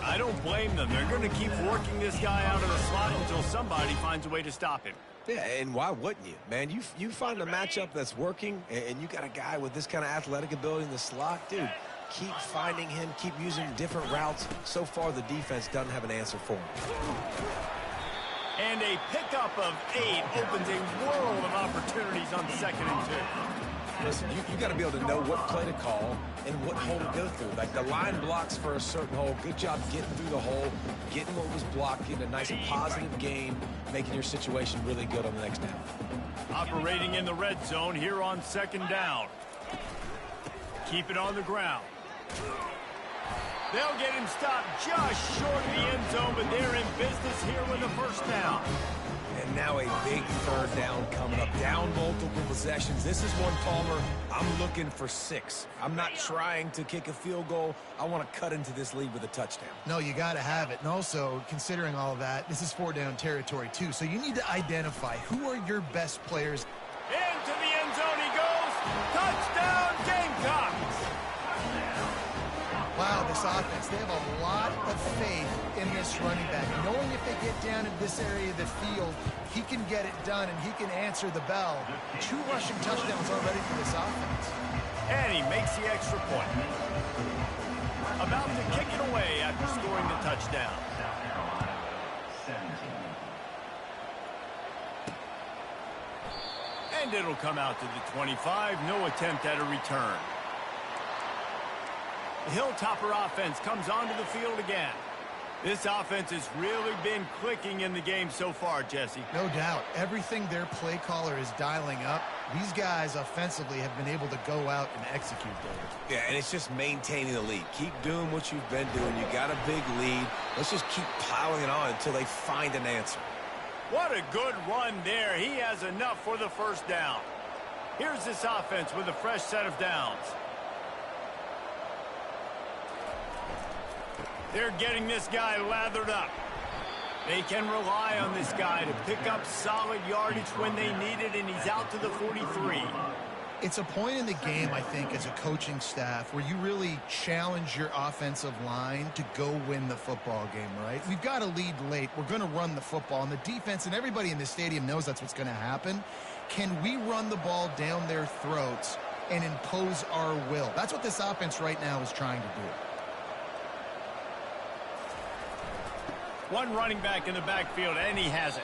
I don't blame them. They're going to keep working this guy out of the slot until somebody finds a way to stop him. Yeah, and why wouldn't you? Man, you find a matchup that's working, and you got a guy with this kind of athletic ability in the slot, dude. Keep finding him, keep using different routes. So far, the defense doesn't have an answer for him. And a pickup of 8 opens a world of opportunities on 2nd and 2. Listen, you got to be able to know what play to call and what hole to go through. Like the line blocks for a certain hole. Good job getting through the hole, getting what was blocked, getting a nice positive gain, making your situation really good on the next down. Operating in the red zone here on 2nd down. Keep it on the ground. They'll get him stopped just short of the end zone, but they're in business here with a first down. And now a big third down coming up. Down multiple possessions. This is one, Palmer, I'm looking for 6. I'm not trying to kick a field goal. I want to cut into this lead with a touchdown. No, you got to have it. And also, considering all of that, this is 4-down territory, too. So you need to identify who are your best players. Into the end zone he goes. Touchdown, Gamecocks. Wow, this offense, they have a lot of faith in this running back. Knowing if they get down in this area of the field, he can get it done and he can answer the bell. 2 rushing touchdowns already for this offense. And he makes the extra point. About to kick it away after scoring the touchdown. South Carolina, 17. And it'll come out to the 25. No attempt at a return. The Hilltopper offense comes onto the field again. This offense has really been clicking in the game so far, Jesse. No doubt. Everything their play caller is dialing up, these guys offensively have been able to go out and execute there. Yeah, and it's just maintaining the lead. Keep doing what you've been doing. You got a big lead. Let's just keep piling it on until they find an answer. What a good run there. He has enough for the first down. Here's this offense with a fresh set of downs. They're getting this guy lathered up. They can rely on this guy to pick up solid yardage when they need it, and he's out to the 43. It's a point in the game, I think, as a coaching staff where you really challenge your offensive line to go win the football game, right? We've got a lead late. We're going to run the football, and the defense and everybody in the stadium knows that's what's going to happen. Can we run the ball down their throats and impose our will? That's what this offense right now is trying to do. One running back in the backfield, and he has it.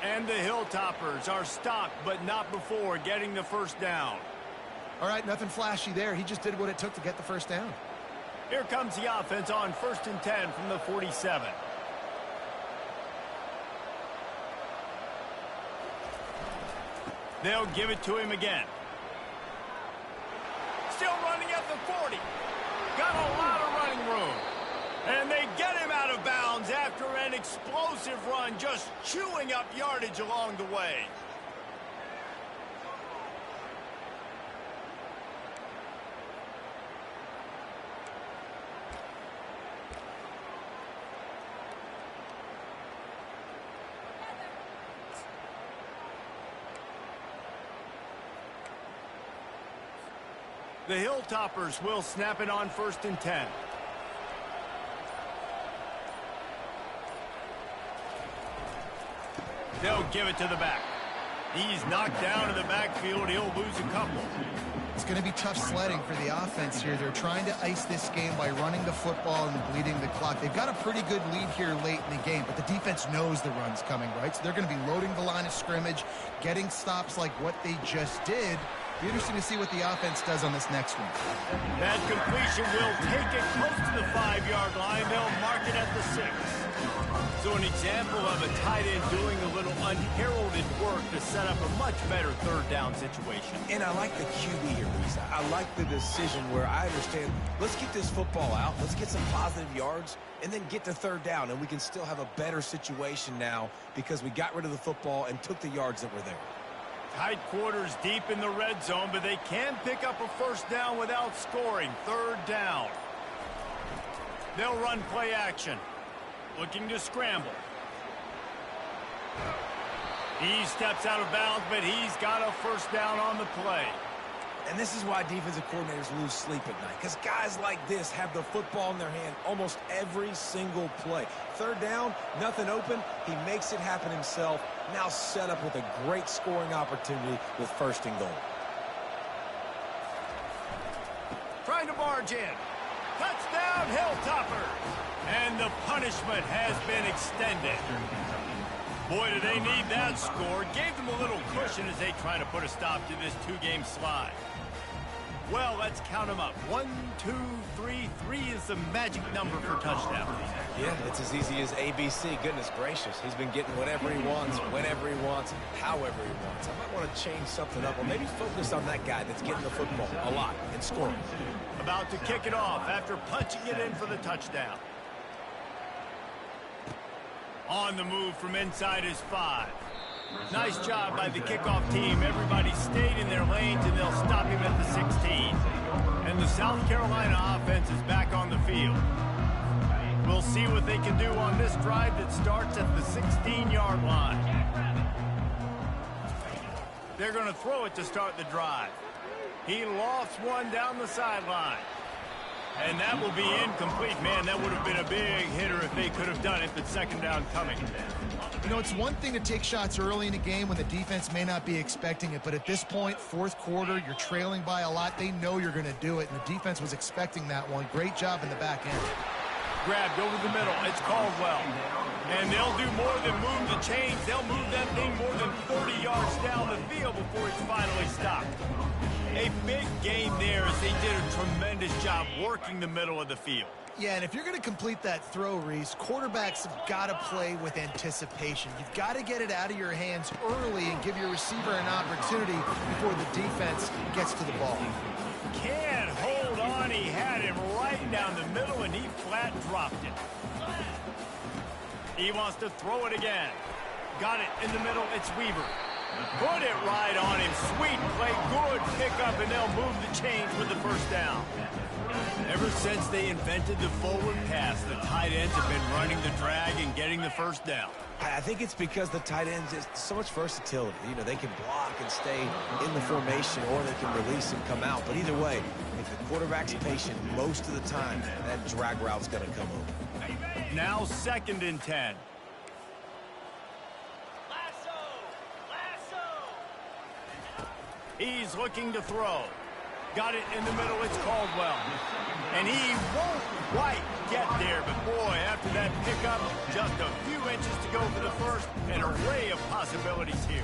And the Hilltoppers are stopped, but not before getting the first down. All right, nothing flashy there. He just did what it took to get the first down. Here comes the offense on 1st and 10 from the 47. They'll give it to him again. Still running at the 40. Got a lot of running room. And they get him out of bounds after an explosive run, just chewing up yardage along the way. The Hilltoppers will snap it on 1st and 10. They'll give it to the back. He's knocked down in the backfield. He'll lose a couple. It's going to be tough sledding for the offense here. They're trying to ice this game by running the football and bleeding the clock. They've got a pretty good lead here late in the game, but the defense knows the run's coming, right? So they're going to be loading the line of scrimmage, getting stops like what they just did. Be interesting to see what the offense does on this next one. That completion will take it close to the 5-yard line. They'll mark it at the 6. So an example of a tight end doing a little unheralded work to set up a much better third down situation. And I like the QB here, Lisa. I like the decision where I understand, let's get this football out, let's get some positive yards, and then get to third down, and we can still have a better situation now because we got rid of the football and took the yards that were there. Tight quarters deep in the red zone, but they can pick up a first down without scoring. Third down. They'll run play action. Looking to scramble. He steps out of bounds, but he's got a first down on the play. And this is why defensive coordinators lose sleep at night, because guys like this have the football in their hand almost every single play. Third down, nothing open. He makes it happen himself. Now set up with a great scoring opportunity with 1st and goal. Trying to barge in. Touchdown, Hilltoppers. And the punishment has been extended. Boy, do they need that score. Gave them a little cushion as they try to put a stop to this 2-game slide. Well, let's count them up. 1, 2, 3. 3 is the magic number for touchdowns. Yeah, it's as easy as ABC. Goodness gracious. He's been getting whatever he wants, whenever he wants, however he wants. I might want to change something up or maybe focus on that guy that's getting the football a lot and scoring. about to kick it off after punching it in for the touchdown. On the move from inside his 5. Nice job by the kickoff team. Everybody stayed in their lanes, and they'll stop him at the 16. And the South Carolina offense is back on the field. We'll see what they can do on this drive that starts at the 16-yard line. They're going to throw it to start the drive. He lofts one down the sideline. And that will be incomplete. Man, that would have been a big hitter if they could have done it, but second down coming. You know, it's one thing to take shots early in a game when the defense may not be expecting it, but at this point, fourth quarter, you're trailing by a lot. They know you're going to do it, and the defense was expecting that one. Great job in the back end. Grabbed over the middle. It's Caldwell. And they'll do more than move the chains. They'll move that thing more than 30 yards down the field before it's finally stopped. A big game there as they did a tremendous job working the middle of the field. Yeah, and if you're going to complete that throw, Reese, quarterbacks have got to play with anticipation. You've got to get it out of your hands early and give your receiver an opportunity before the defense gets to the ball. Can't hold on. He had him right down the middle, and he flat dropped it. He wants to throw it again. Got it in the middle. It's Weaver. Put it right on him. Sweet play. Good pickup, and they'll move the chains with the first down. Ever since they invented the forward pass, the tight ends have been running the drag and getting the first down. I think it's because the tight ends is so much versatility. You know, they can block and stay in the formation, or they can release and come out. But either way, if the quarterback's patient most of the time, that drag route's going to come over. Now 2nd and 10. He's looking to throw. Got it in the middle. It's Caldwell. And he won't quite get there. But, boy, after that pickup, just a few inches to go for the first. An array of possibilities here.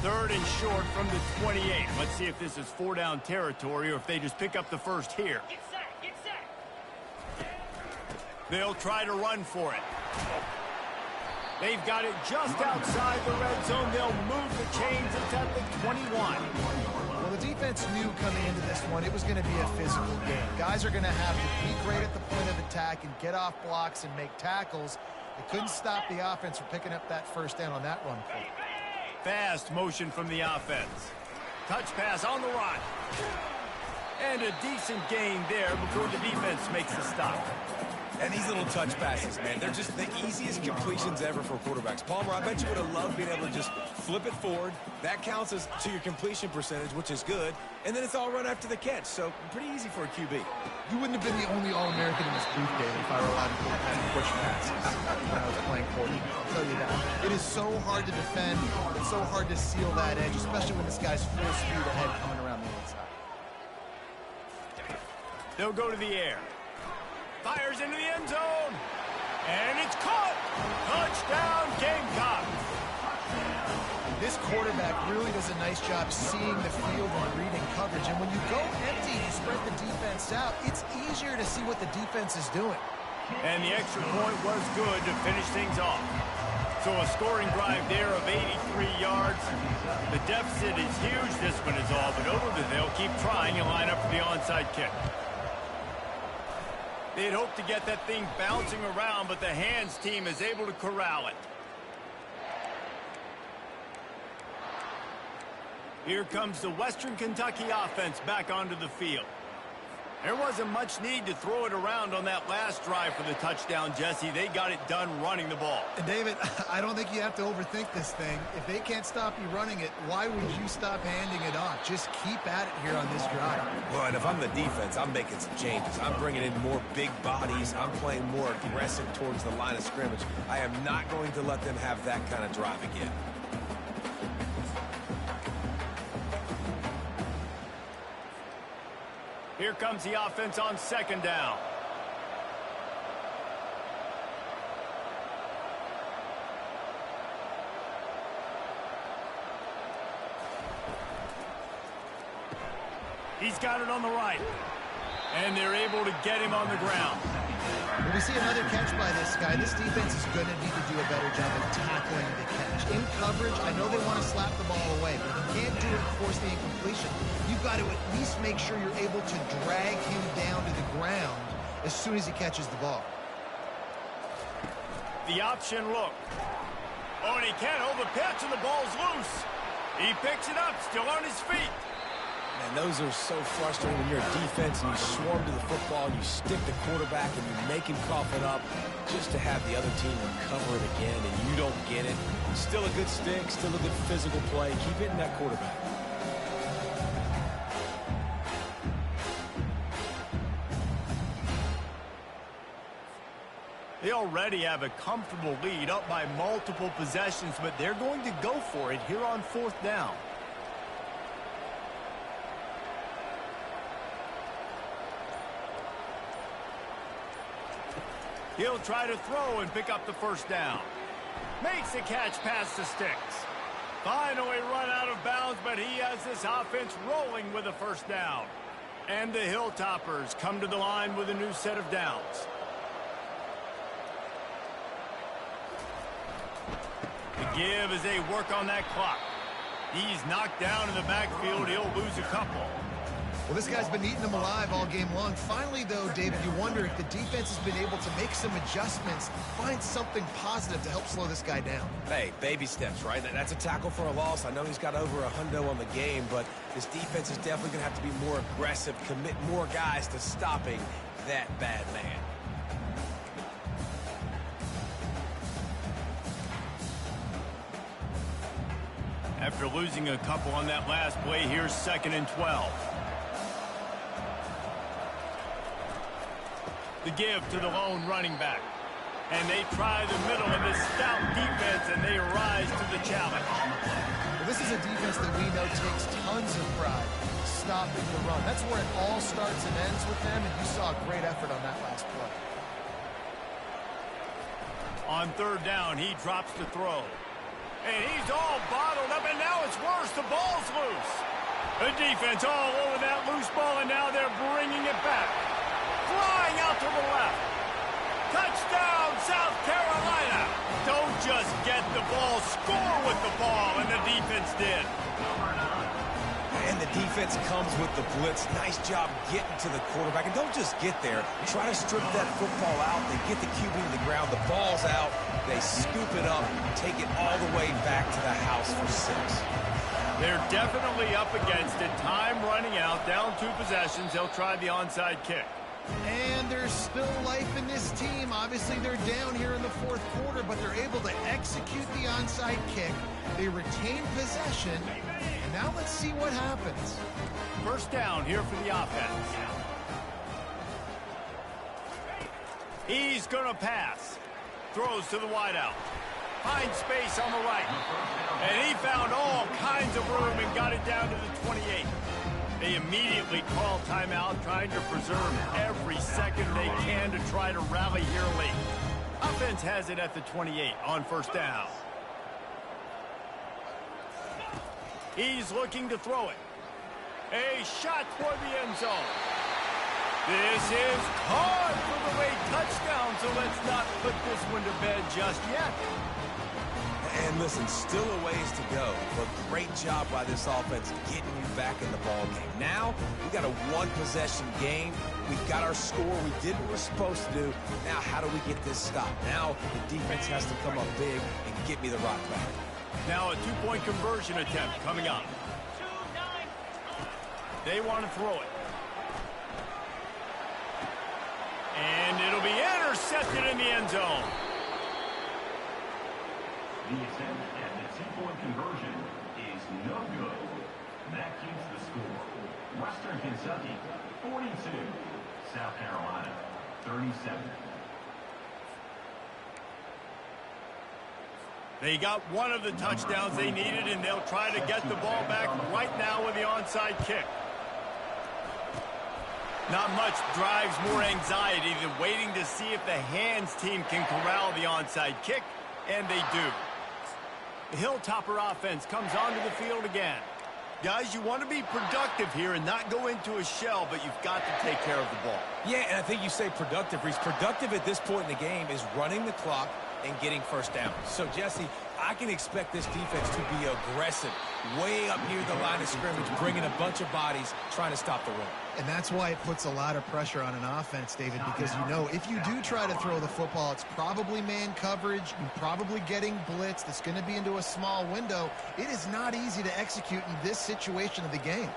3rd and short from the 28. Let's see if this is 4-down territory or if they just pick up the first here. Get set, get set. They'll try to run for it. They've got it just outside the red zone. They'll move the chains. It's at the 21. Well, the defense knew coming into this one it was going to be a physical game. Guys are going to have to be great at the point of attack and get off blocks and make tackles. They couldn't stop the offense from picking up that first down on that run play. Fast motion from the offense. Touch pass on the run. And a decent gain there before the defense makes the stop. And these little touch passes, man, they're just the easiest completions ever for quarterbacks. Palmer, I bet you would have loved being able to just flip it forward. That counts as to your completion percentage, which is good. And then it's all run after the catch, so pretty easy for a QB. You wouldn't have been the only All-American in this booth, David, if I were allowed to push passes when I was playing quarterback. I'll tell you that. It is so hard to defend. It's so hard to seal that edge, especially when this guy's full speed ahead coming around the inside. They'll go to the air. Fires into the end zone. And it's caught. Touchdown, Gamecock. This quarterback really does a nice job seeing the field and reading coverage. And when you go empty, you spread the defense out, it's easier to see what the defense is doing. And the extra point was good to finish things off. So a scoring drive there of 83 yards. The deficit is huge. This one is all but over, but they'll keep trying and line up for the onside kick. They'd hoped to get that thing bouncing around, but the hands team is able to corral it. Here comes the Western Kentucky offense back onto the field. There wasn't much need to throw it around on that last drive for the touchdown, Jesse. They got it done running the ball. And David, I don't think you have to overthink this thing. If they can't stop you running it, why would you stop handing it off? Just keep at it here on this drive. Well, and if I'm the defense, I'm making some changes. I'm bringing in more big bodies. I'm playing more aggressive towards the line of scrimmage. I am not going to let them have that kind of drive again. Here comes the offense on 2nd down. He's got it on the right. And they're able to get him on the ground. When we see another catch by this guy, this defense is going to need to do a better job of tackling the catch. In coverage, I know they want to slap the ball away, but if you can't do it and force the incompletion, you've got to at least make sure you're able to drag him down to the ground as soon as he catches the ball. The option look. Oh, and he can't hold the pitch, and the ball's loose. He picks it up, still on his feet. Man, those are so frustrating when you're a defense and you swarm to the football and you stick the quarterback and you make him cough it up just to have the other team recover it again and you don't get it. Still a good stick, still a good physical play. Keep hitting that quarterback. They already have a comfortable lead up by multiple possessions, but they're going to go for it here on 4th down. He'll try to throw and pick up the 1st down. Makes the catch past the sticks. Finally run out of bounds, but he has this offense rolling with a 1st down. And the Hilltoppers come to the line with a new set of downs. The give as they work on that clock. He's knocked down in the backfield. He'll lose a couple. Well, this guy's been eating them alive all game long. Finally, though, David, you wonder if the defense has been able to make some adjustments, find something positive to help slow this guy down. Hey, baby steps, right? That's a tackle for a loss. I know he's got over a hundo on the game, but this defense is definitely going to have to be more aggressive, commit more guys to stopping that bad man. After losing a couple on that last play, here's 2nd and 12. The give to the lone running back. And they try the middle of this stout defense, and they rise to the challenge. Well, this is a defense that we know takes tons of pride stopping the run. That's where it all starts and ends with them, and you saw a great effort on that last play. On 3rd down, he drops the throw. And he's all bottled up, and now it's worse. The ball's loose. The defense all over that loose ball, and now they're bringing it back. Flying out to the left. Touchdown, South Carolina. Don't just get the ball, score with the ball, and the defense did. And the defense comes with the blitz. Nice job getting to the quarterback. And don't just get there. Try to strip that football out. They get the QB to the ground. The ball's out. They scoop it up, take it all the way back to the house for 6. They're definitely up against it. Time running out. Down 2 possessions. They'll try the onside kick. And there's still life in this team. Obviously, they're down here in the 4th quarter, but they're able to execute the onside kick. They retain possession. And now let's see what happens. 1st down here for the offense. He's going to pass. Throws to the wideout. Finds space on the right. And he found all kinds of room and got it down to the 28. They immediately call timeout, trying to preserve every second they can to try to rally here late. Offense has it at the 28 on 1st down. He's looking to throw it. A shot toward the end zone. This is caught for the late touchdown, so let's not put this one to bed just yet. And listen, still a ways to go, but great job by this offense getting you back in the ball game. Now, we got a 1-possession game. We've got our score. We did what we're supposed to do. Now, how do we get this stopped? Now, the defense has to come up big and get me the rock back. Now a 2-point conversion attempt coming up. They want to throw it. And it'll be intercepted in the end zone. The attempt at the 2-point conversion is no good. That keeps the score. Western Kentucky, 42. South Carolina, 37. They got one of the touchdowns they needed, and they'll try to get the ball back right now with the onside kick. Not much drives more anxiety than waiting to see if the hands team can corral the onside kick, and they do. The Hilltopper offense comes onto the field again. Guys, you want to be productive here and not go into a shell, but you've got to take care of the ball. Yeah, and I think you say productive, Reese. Productive at this point in the game is running the clock and getting first down. So, Jesse, I can expect this defense to be aggressive, way up near the line of scrimmage, bringing a bunch of bodies, trying to stop the run. And that's why it puts a lot of pressure on an offense, David, because you know if you do try to throw the football, it's probably man coverage, you're probably getting blitzed, it's going to be into a small window. It is not easy to execute in this situation of the game.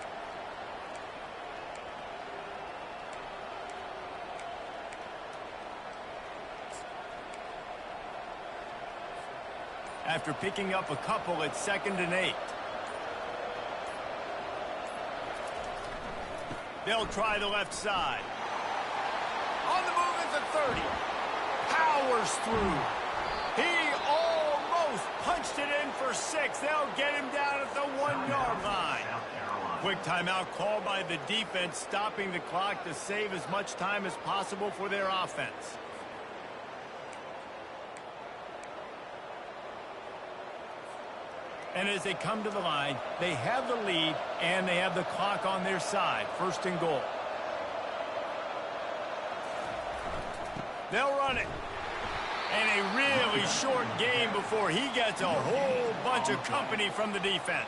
After picking up a couple, it's 2nd and 8. They'll try the left side. On the move at the 30. Powers through. He almost punched it in for 6. They'll get him down at the 1-yard line. Quick timeout called by the defense, stopping the clock to save as much time as possible for their offense. And as they come to the line, they have the lead, and they have the clock on their side. 1st and goal. They'll run it. And a really short game before he gets a whole bunch of company from the defense.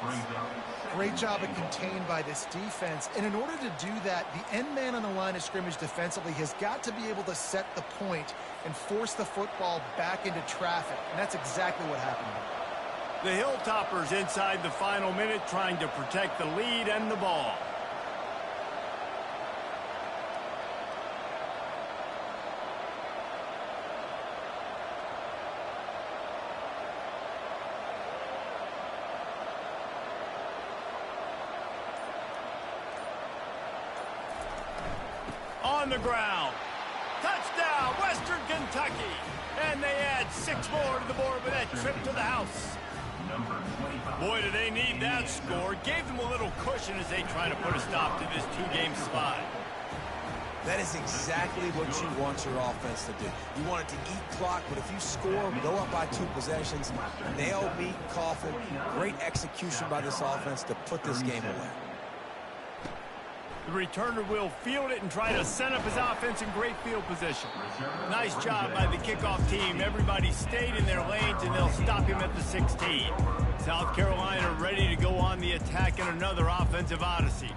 Great job of contained by this defense. And in order to do that, the end man on the line of scrimmage defensively has got to be able to set the point and force the football back into traffic. And that's exactly what happened here. The Hilltoppers inside the final minute trying to protect the lead and the ball. On the ground. Touchdown, Western Kentucky. And they add 6 more to the board with that trip to the house. Boy, do they need that score. Gave them a little cushion as they try to put a stop to this 2-game slide. That is exactly what you want your offense to do. You want it to eat clock, but if you score, go up by 2 possessions, nail, meet, coffin. Great execution by this offense to put this game away. The returner will field it and try to set up his offense in great field position. Nice job by the kickoff team. Everybody stayed in their lanes, and they'll stop him at the 16. South Carolina ready to go on the attack in another offensive odyssey.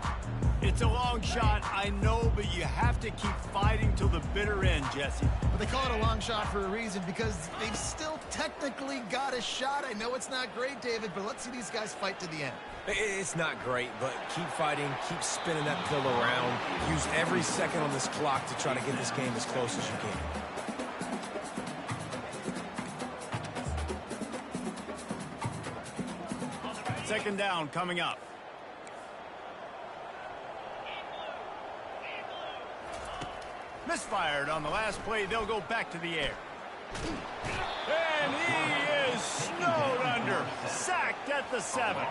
It's a long shot, I know, but you have to keep fighting till the bitter end, Jesse. But they call it a long shot for a reason, because they've still technically got a shot. I know it's not great, David, but let's see these guys fight to the end. It's not great, but keep fighting, keep spinning that pill around. Use every second on this clock to try to get this game as close as you can. Second down coming up. Misfired on the last play. They'll go back to the air. And he is snowed under. Sacked at the 7.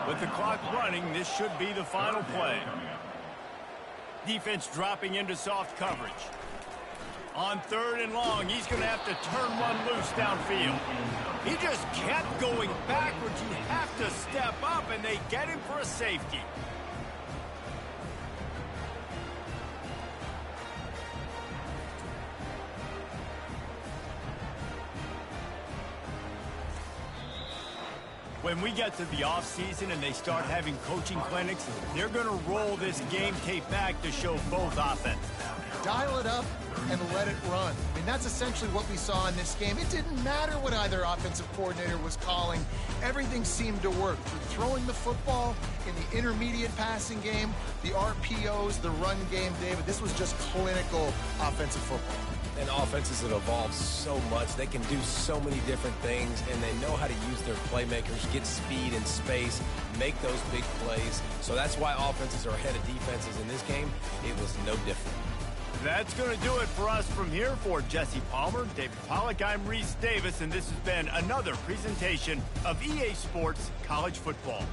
With the clock running, this should be the final play. Defense dropping into soft coverage. On 3rd and long, he's going to have to turn one loose downfield. He just kept going backwards. You have to step up, and they get him for a safety. When we get to the offseason and they start having coaching clinics, they're going to roll this game tape back to show both offenses. Dial it up and let it run. I mean, that's essentially what we saw in this game. It didn't matter what either offensive coordinator was calling. Everything seemed to work. Through throwing the football, in the intermediate passing game, the RPOs, the run game, David, this was just clinical offensive football. And offenses that evolve so much, they can do so many different things, and they know how to use their playmakers, get speed and space, make those big plays. So that's why offenses are ahead of defenses in this game. It was no different. That's going to do it for us from here. For Jesse Palmer, David Pollack, I'm Reese Davis, and this has been another presentation of EA Sports College Football.